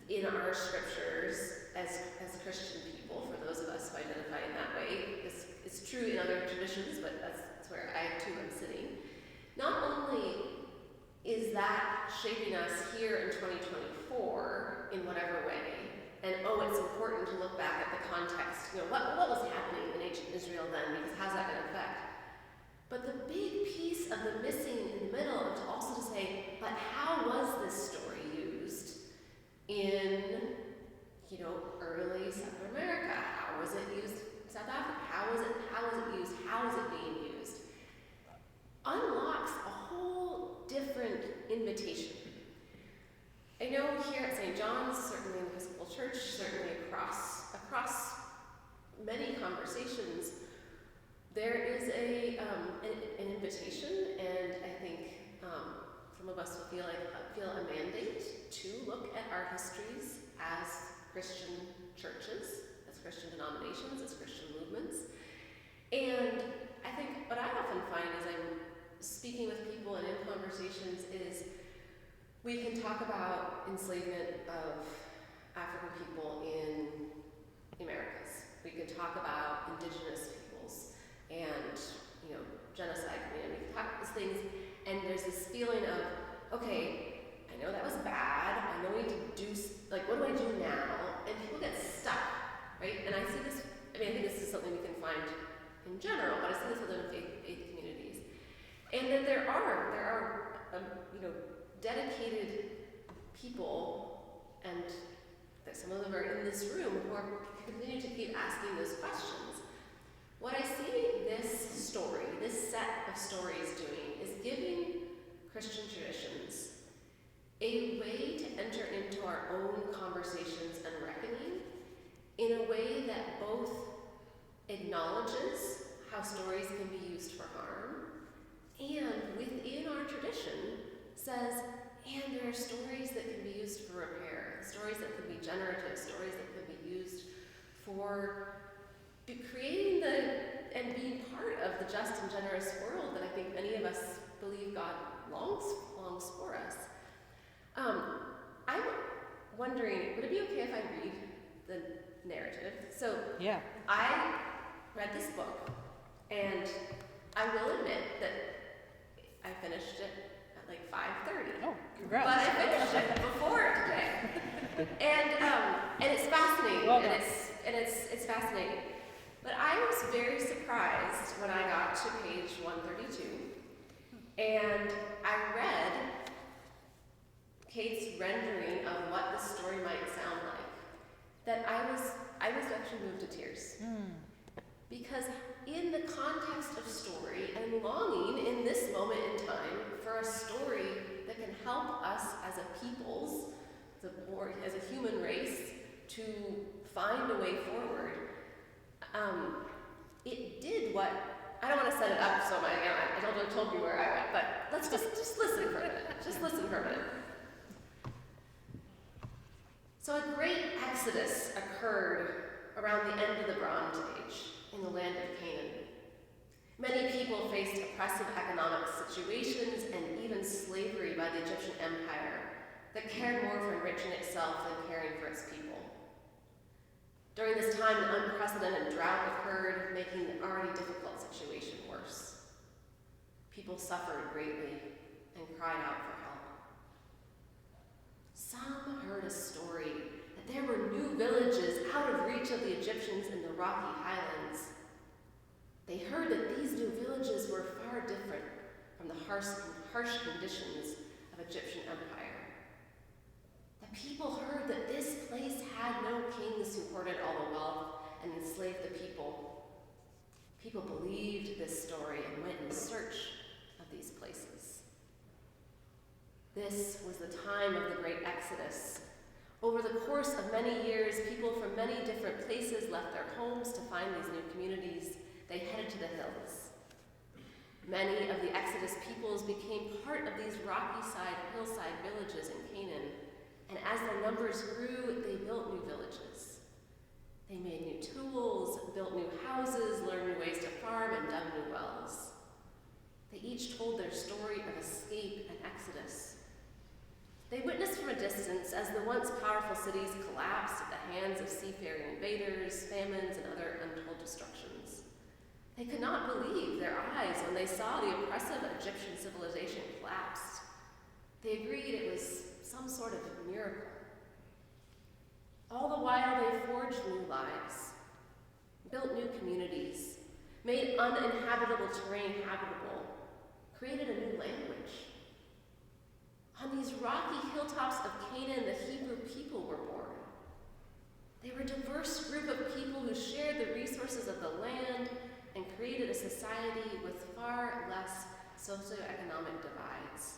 S1: in our scriptures as Christian people, for those of us who identify in that way, it's true in other traditions, but that's where I too am sitting. Not only is that shaping us here in 2024 in whatever way, and it's important to look back at the context, what was happening in ancient Israel then, because how's that going to affect? But the big piece of the missing in the middle is also to say, but how was this story used in, early South America? How was it used in South Africa? How was it used? How is it being used? Unlocks a whole different invitation. I know here at St. John's, certainly in the Episcopal Church, certainly across many conversations, there is an invitation, and I think some of us will feel a mandate to look at our histories as Christian churches, as Christian denominations, as Christian movements. And I think what I often find as I'm speaking with people and in conversations is we can talk about enslavement of African people in the Americas. We can talk about indigenous peoples and, genocide. We can talk about these things, and there's this feeling of, okay, I know that was bad. I know we need to do, what do I do now? And people get stuck, right? And I see this, I think this is something we can find in general, but I see this within faith communities. And that there are dedicated people, and that some of them are in this room, who are continue to keep asking those questions. What I see this story, this set of stories doing, is giving Christian traditions a way to enter into our own conversations and reckoning in a way that both acknowledges how stories can be used for harm, and within our tradition says, and there are stories that can be used for repair, stories that can be generative, stories that can be used for creating and being part of the just and generous world that I think many of us believe God longs for us. I'm wondering, would it be okay if I read the narrative? So
S2: Yeah.
S1: I read this book, and I will admit that I finished it at like 5:30.
S2: Oh, congrats.
S1: But I finished it before today. And it's fascinating.
S2: Well
S1: and
S2: done.
S1: it's fascinating. But I was very surprised when I got to page 132, and I read Kate's rendering of what the story might sound like, that I was actually moved to tears. Because in the context of story and longing in this moment in time for a story that can help us as a peoples, as a human race, to find a way forward, it did what, I don't want to set it up so I told you where I went, but let's just listen for a minute. Just listen for a minute. So a great exodus occurred around the end of the Bronze Age in the land of Canaan. Many people faced oppressive economic situations and even slavery by the Egyptian Empire that cared more for enriching itself than caring for its people. During this time, an unprecedented drought occurred, making an already difficult situation worse. People suffered greatly and cried out for help. harsh conditions of Egyptian empire. The people heard that this place had no kings who hoarded all the wealth and enslaved the people. People believed this story and went in search of these places. This was the time of the Great Exodus. Over the course of many years, people from many different places left their homes to find these new communities. They headed to the hills. Many of the Exodus peoples became part of these hillside villages in Canaan, and as their numbers grew, they built new villages. They made new tools, built new houses, learned new ways to farm, and dug new wells. They each told their story of escape and exodus. They witnessed from a distance as the once powerful cities collapsed at the hands of seafaring invaders, famines, and other untold destructions. They could not believe their eyes when they saw the oppressive Egyptian civilization collapsed. They agreed it was some sort of miracle. All the while, they forged new lives, built new communities, made uninhabitable terrain habitable, created a new language. On these rocky hilltops of Canaan, the Hebrew people were born. They were a diverse group of people who shared the resources of the land and created a society with far less socioeconomic divides.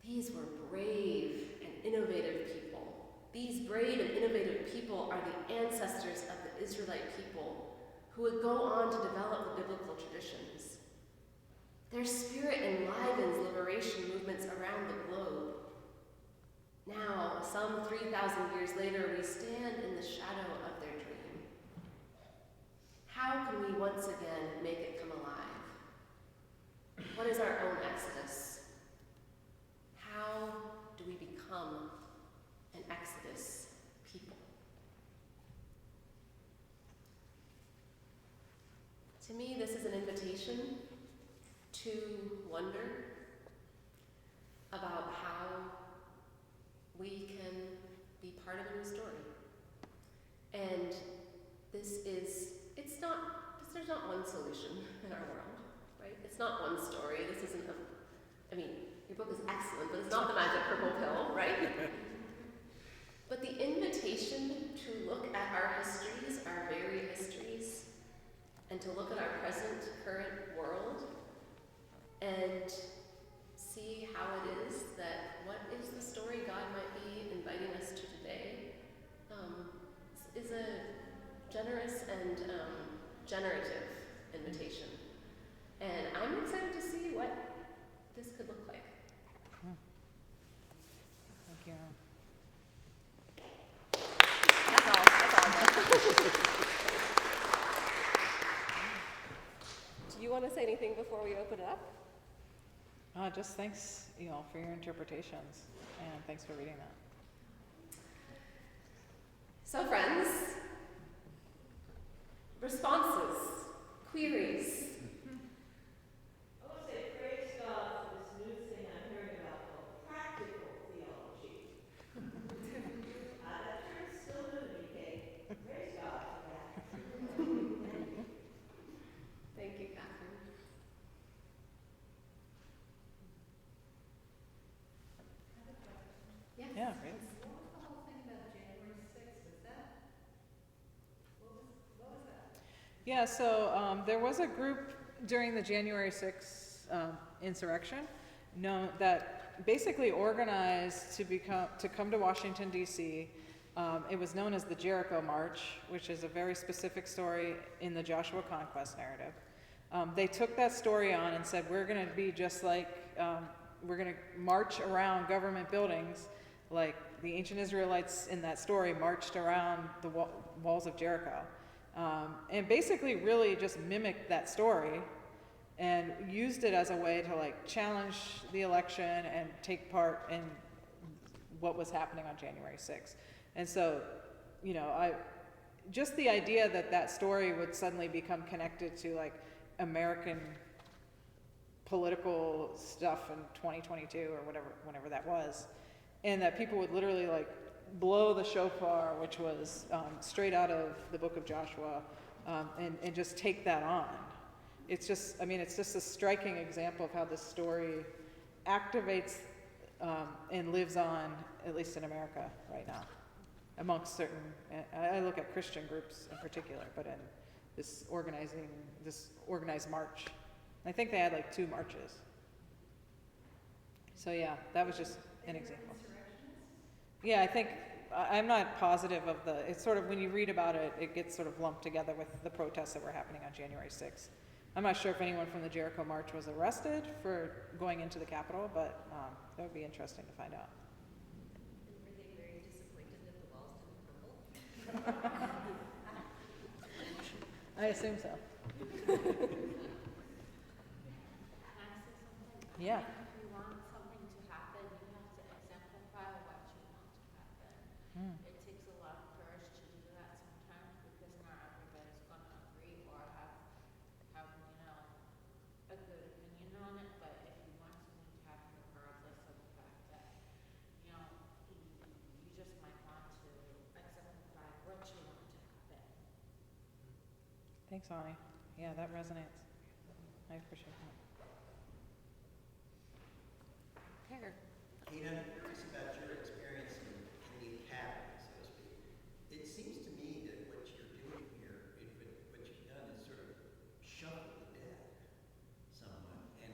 S1: These were brave and innovative people. These brave and innovative people are the ancestors of the Israelite people who would go on to develop the biblical traditions. Their spirit enlivens liberation movements around the globe. Now, some 3,000 years later, we stand in the shadow of their dream. How can we once again make it come alive? What is our own exodus? How do we become an exodus people? To me, this is an invitation to wonder about how we can be part of a new story. And there's not one solution in our world, right? It's not one story. This isn't your book is excellent, but it's not the magic purple pill, right? But the invitation to look at our histories, our varied histories, and to look at our present, current world, and see how it is that what is the story God might be inviting us to today, is a generous and generative invitation. And I'm excited to see what this could look like.
S2: Thank you.
S1: That's all. Do you want to say anything before we open it up?
S2: Just thanks, for your interpretations, and thanks for reading that.
S1: So friends, responses, queries.
S4: I want to say praise God for this new thing I'm hearing about called practical theology. That term's still new to me, Kate. Praise God for that.
S1: Thank you, Catherine. Yes.
S2: Yeah, great.
S5: What was the whole thing about January 6th? What was that?
S2: Yeah, so there was a group during the January 6th insurrection that basically organized to come to Washington, D.C. It was known as the Jericho March, which is a very specific story in the Joshua Conquest narrative. They took that story on and said, we're going to be just like, we're going to march around government buildings like the ancient Israelites in that story marched around the walls of Jericho. And basically really just mimicked that story and used it as a way to challenge the election and take part in what was happening on January 6th. And so, just the idea that story would suddenly become connected to American political stuff in 2022 or whenever that was, and that people would literally blow the shofar, which was straight out of the book of Joshua, and just take that on. it's just a striking example of how this story activates and lives on, at least in America right now, amongst certain, I look at Christian groups in particular, but in this organized march. I think they had like 2 marches. So yeah, that was just an example. Yeah, I think, I'm not positive of it's sort of, when you read about it, it gets sort of lumped together with the protests that were happening on January 6th. I'm not sure if anyone from the Jericho March was arrested for going into the Capitol, but that would be interesting to find out.
S5: Were they very disappointed that the walls didn't crumble?
S2: I assume so.
S6: Can I say something?
S2: Yeah.
S6: If you want something to happen, you have to exemplify what you want to happen. It takes a lot of courage to do that sometimes because not everybody's going to agree or have a good opinion on it. But if you want something to happen, regardless of the fact that you just might want to exemplify what you want to happen.
S2: Thanks, Ani. Yeah, that resonates. I appreciate that.
S1: Here.
S7: Kate, I'm curious about your experience in the academy, so to speak. It seems to me that what you're doing here, what you've done is sort of shuffle the deck somewhat. And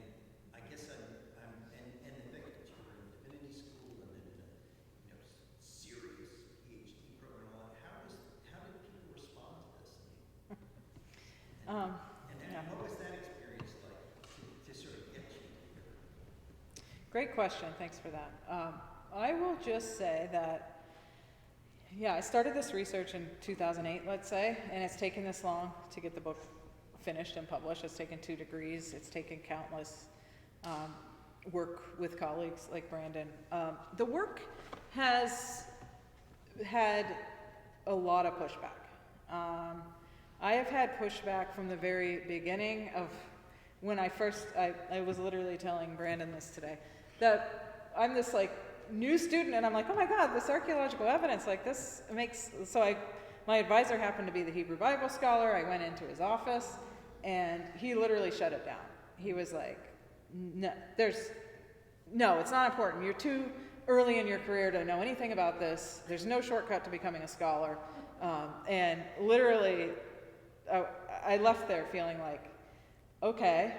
S7: I guess and the fact that you were in divinity school and then in a serious PhD program and all that, how did people respond to this? And what was that experience like to sort of get you here?
S2: Great question. Thanks for that. I will just say that, yeah, I started this research in 2008, let's say, and it's taken this long to get the book finished and published. It's taken 2 degrees. It's taken countless work with colleagues like Brandon. The work has had a lot of pushback. I have had pushback from the very beginning of when I was literally telling Brandon this today, that I'm this like new student and I'm like, oh my God, this archaeological evidence, like this makes, my advisor happened to be the Hebrew Bible scholar. I went into his office and he literally shut it down. He was like, no, it's not important. You're too early in your career to know anything about this. There's no shortcut to becoming a scholar. And literally, I left there feeling like, okay,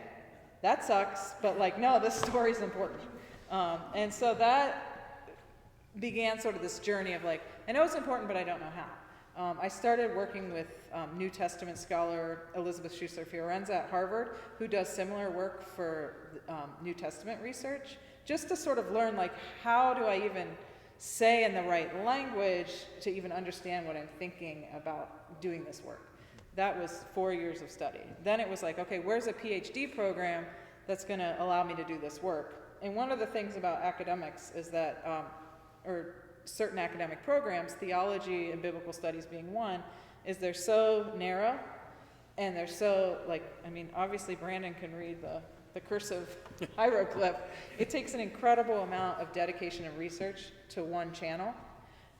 S2: that sucks, but like, no, this story's important. And so that began sort of this journey of like, I know it's important, but I don't know how. I started working with New Testament scholar Elizabeth Schussler-Fiorenza at Harvard, who does similar work for New Testament research, just to sort of learn like, how do I even say in the right language to even understand what I'm thinking about doing this work. That was 4 years of study. Then it was like, okay, where's a PhD program that's going to allow me to do this work? And one of the things about academics is that, or certain academic programs, theology and biblical studies being one, is they're so narrow and they're so obviously Brandon can read the cursive hieroglyph. It takes an incredible amount of dedication and research to one channel.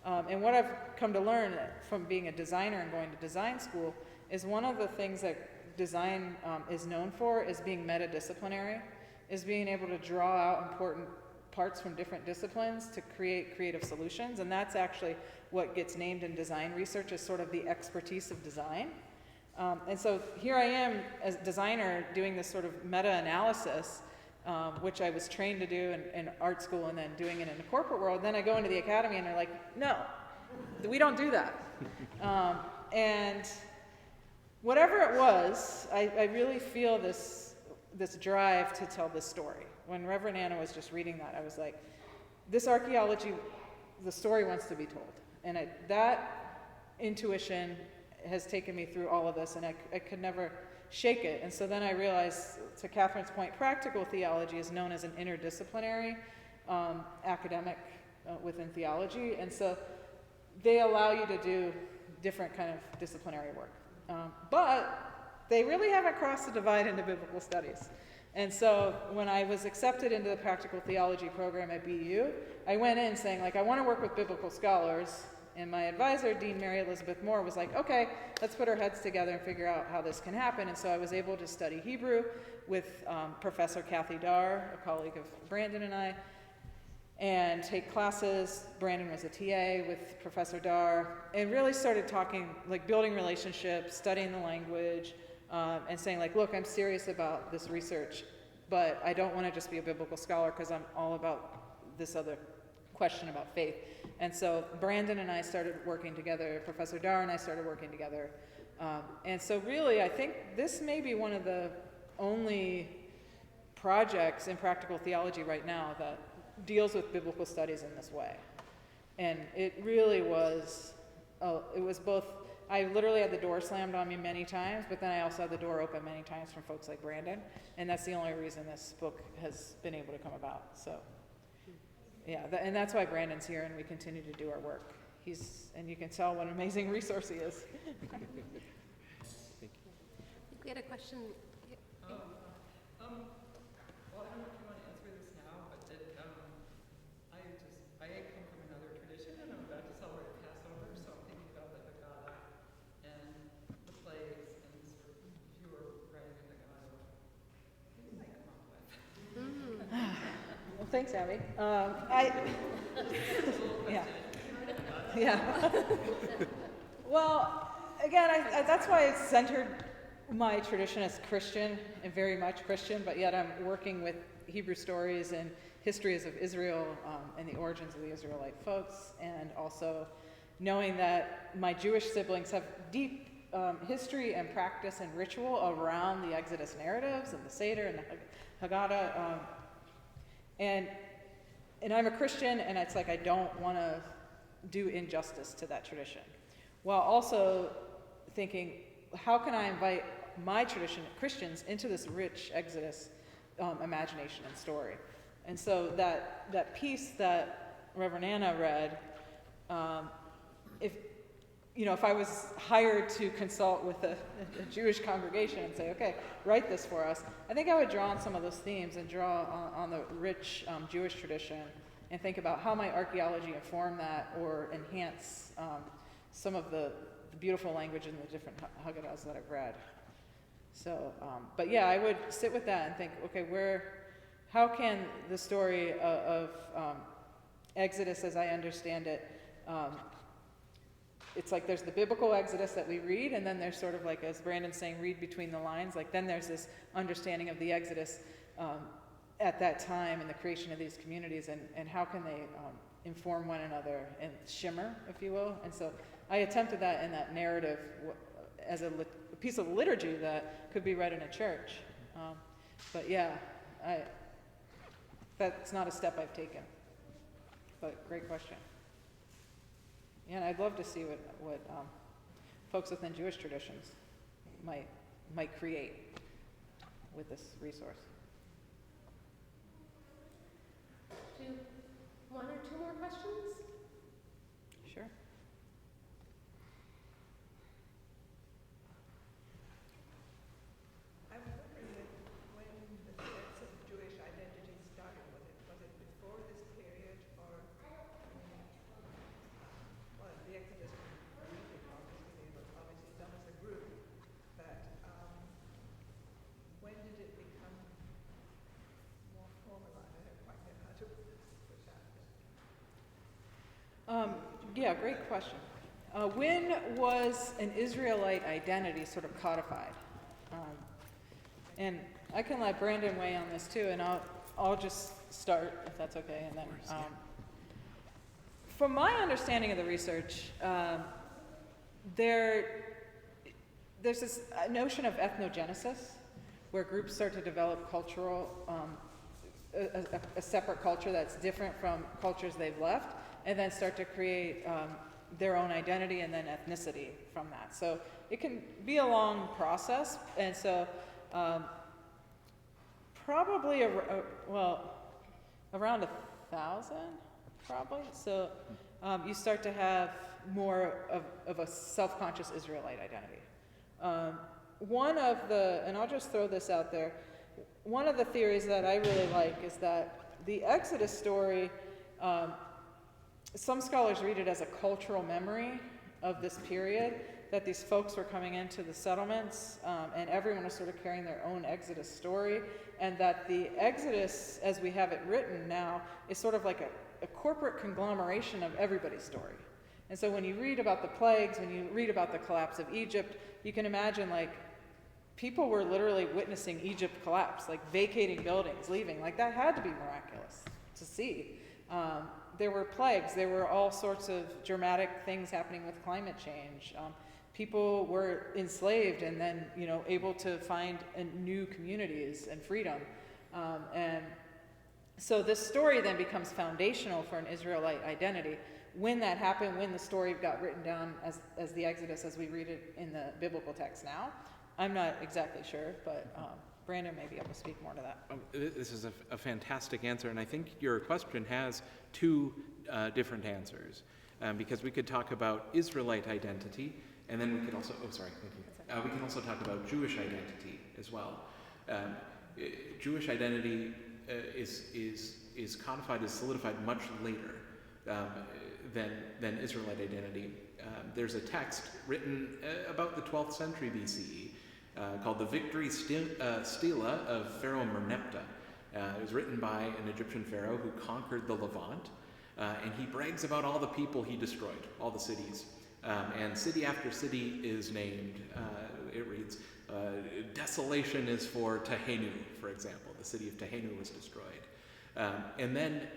S2: And what I've come to learn from being a designer and going to design school is one of the things that design is known for is being metadisciplinary, is being able to draw out important parts from different disciplines to create creative solutions. And that's actually what gets named in design research as sort of the expertise of design. And so here I am as a designer doing this sort of meta-analysis, which I was trained to do in art school and then doing it in the corporate world. Then I go into the academy and they're like, no, we don't do that. And whatever it was, I really feel this drive to tell this story. When Reverend Anna was just reading that, I was like, this archaeology, the story wants to be told. And that intuition has taken me through all of this, and I could never shake it. And so then I realized, to Catherine's point, practical theology is known as an interdisciplinary academic within theology. And so they allow you to do different kind of disciplinary work. But they really haven't crossed the divide into biblical studies. And so when I was accepted into the practical theology program at BU, I went in saying, like, I want to work with biblical scholars And my advisor, Dean Mary Elizabeth Moore, was like, okay, let's put our heads together and figure out how this can happen. And so I was able to study Hebrew with Professor Kathy Dar, a colleague of Brandon and I, and take classes. Brandon was a TA with Professor Dar, and really started talking, like building relationships, studying the language, and saying like, look, I'm serious about this research, but I don't want to just be a biblical scholar because I'm all about this other question about faith. And so Brandon and I started working together, Professor Dar and I started working together. And so really, I think this may be one of the only projects in practical theology right now that deals with biblical studies in this way. And it really was, it was both, I literally had the door slammed on me many times, but then I also had the door open many times from folks like Brandon, and that's the only reason this book has been able to come about. So, yeah, and that's why Brandon's here, and we continue to do our work. And you can tell what an amazing resource he is.
S1: I think we had a question.
S8: Well, I don't know if you want to answer this now, but I come from another tradition, and I'm about to celebrate Passover, so I'm thinking about the Haggadah and the plagues, and sort of, if you were writing a Haggadah, what do you might come up with?
S2: Well, thanks, Abby. Yeah. Well, again, that's why I centered my tradition as Christian and very much Christian, but yet I'm working with Hebrew stories and histories of Israel and the origins of the Israelite folks, and also knowing that my Jewish siblings have deep history and practice and ritual around the Exodus narratives and the Seder and the Haggadah. And I'm a Christian, and it's like I don't want to do injustice to that tradition, while also thinking, how can I invite my tradition, Christians, into this rich Exodus imagination and story? And so that piece that Reverend Anna read, if I was hired to consult with a Jewish congregation and say, okay, write this for us, I think I would draw on some of those themes and draw on the rich Jewish tradition and think about how might archaeology inform that or enhance some of the beautiful language in the different Haggadahs that I've read. So, but yeah, I would sit with that and think, okay, how can the story of Exodus, as I understand it, it's like there's the biblical Exodus that we read, and then there's sort of like, as Brandon's saying, read between the lines, like then there's this understanding of the Exodus at that time and the creation of these communities, and how can they inform one another and shimmer, if you will. And so I attempted that in that narrative as a piece of liturgy that could be read in a church. But yeah, that's not a step I've taken. But great question. Yeah, and I'd love to see what folks within Jewish traditions might create with this resource.
S1: Do one or two more questions?
S2: Sure.
S8: I was wondering when the sense of Jewish identity started. Was it before this period, or well, the Exodus obviously was obviously done as a group, but when did it become more formalized? I don't quite know how to put that.
S2: Yeah, great question. When was an Israelite identity sort of codified? And I can let Brandon weigh on this too, and I'll just start if that's okay. And then, from my understanding of the research, there's this notion of ethnogenesis, where groups start to develop cultural, a separate culture that's different from cultures they've left, and then start to create their own identity and then ethnicity from that. So it can be a long process, and so probably around 1,000, probably. So you start to have more of a self-conscious Israelite identity. One of the, and I'll just throw this out there, one of the theories that I really like is that the Exodus story some scholars read it as a cultural memory of this period, that these folks were coming into the settlements, and everyone was sort of carrying their own Exodus story, and that the Exodus, as we have it written now, is sort of like a corporate conglomeration of everybody's story. And so when you read about the plagues, when you read about the collapse of Egypt, you can imagine, like, people were literally witnessing Egypt collapse, like vacating buildings, leaving. Like, that had to be miraculous to see. There were plagues. There were all sorts of dramatic things happening with climate change. People were enslaved and then, able to find new communities and freedom. And so this story then becomes foundational for an Israelite identity. When that happened, when the story got written down as the Exodus as we read it in the biblical text now, I'm not exactly sure, but Brandon may be able to speak more to that.
S3: This is a fantastic answer, and I think your question has two different answers, because we could talk about Israelite identity, and then we could also, we can also talk about Jewish identity as well. Jewish identity is codified, is solidified much later than Israelite identity. There's a text written about the 12th century BCE called the Victory Stela of Pharaoh Merneptah. It was written by an Egyptian pharaoh who conquered the Levant, and he brags about all the people he destroyed, all the cities. And city after city is named. It reads, desolation is for Tehenu, for example. The city of Tehenu was destroyed. And then,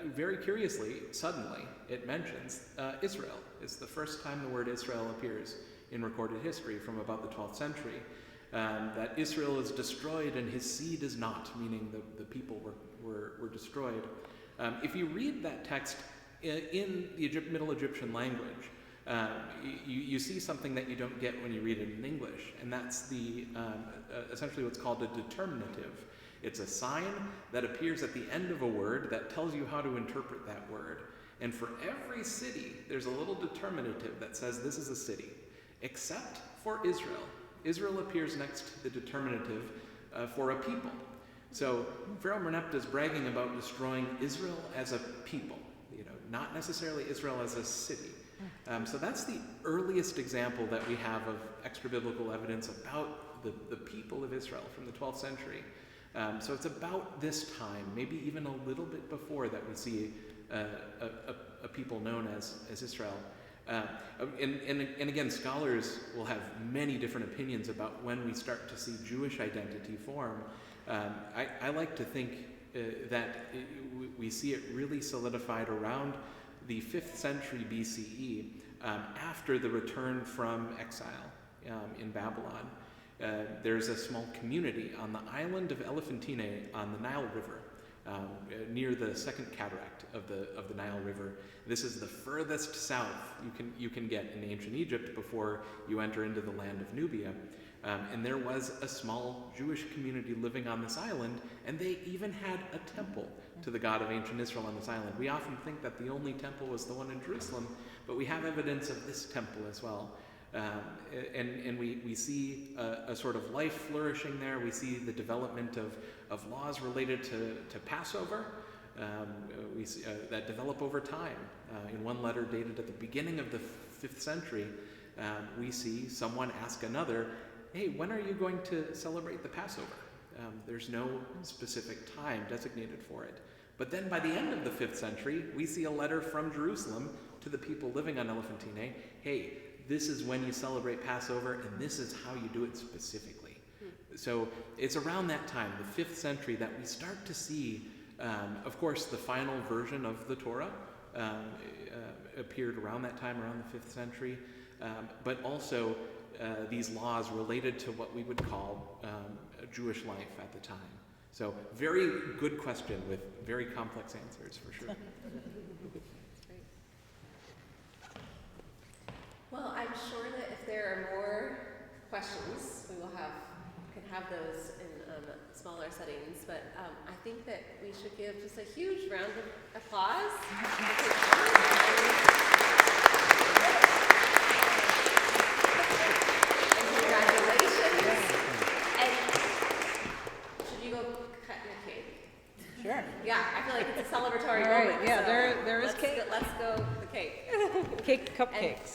S3: very curiously, suddenly, it mentions Israel. It's the first time the word Israel appears in recorded history from about the 12th century. That Israel is destroyed and his seed is not, meaning the people were destroyed. If you read that text in the Middle Egyptian language, you see something that you don't get when you read it in English, and that's essentially what's called a determinative. It's a sign that appears at the end of a word that tells you how to interpret that word. And for every city, there's a little determinative that says this is a city, except for Israel. Israel appears next to the determinative for a people. So Pharaoh Merneptah is bragging about destroying Israel as a people, not necessarily Israel as a city. So that's the earliest example that we have of extra-biblical evidence about the people of Israel from the 12th century. So it's about this time, maybe even a little bit before, that we see a people known as Israel. And again, scholars will have many different opinions about when we start to see Jewish identity form. I like to think that we see it really solidified around the 5th century BCE, after the return from exile in Babylon. There's a small community on the island of Elephantine on the Nile River, near the second cataract of the Nile River. This is the furthest south you can get in ancient Egypt before you enter into the land of Nubia. And there was a small Jewish community living on this island, and they even had a temple to the God of ancient Israel on this island. We often think that the only temple was the one in Jerusalem, but we have evidence of this temple as well. And we see a sort of life flourishing there. We see the development of laws related to Passover. We see, that develop over time. In one letter dated at the beginning of the 5th century, we see someone ask another, hey, when are you going to celebrate the Passover? There's no specific time designated for it. But then by the end of the 5th century, we see a letter from Jerusalem to the people living on Elephantine, hey, this is when you celebrate Passover, and this is how you do it specifically. So it's around that time, the 5th century, that we start to see, of course, the final version of the Torah appeared around that time, around the 5th century, but also these laws related to what we would call Jewish life at the time. So very good question with very complex answers, for sure.
S1: Well, I'm sure that if there are more questions, we can have those in smaller settings. But I think that we should give just a huge round of applause. And congratulations. And should you go cut your cake?
S2: Sure.
S1: Yeah, I feel like it's a celebratory
S2: All right,
S1: moment.
S2: yeah,
S1: so
S2: there is cake.
S1: let's go the cake.
S2: Cake cupcakes.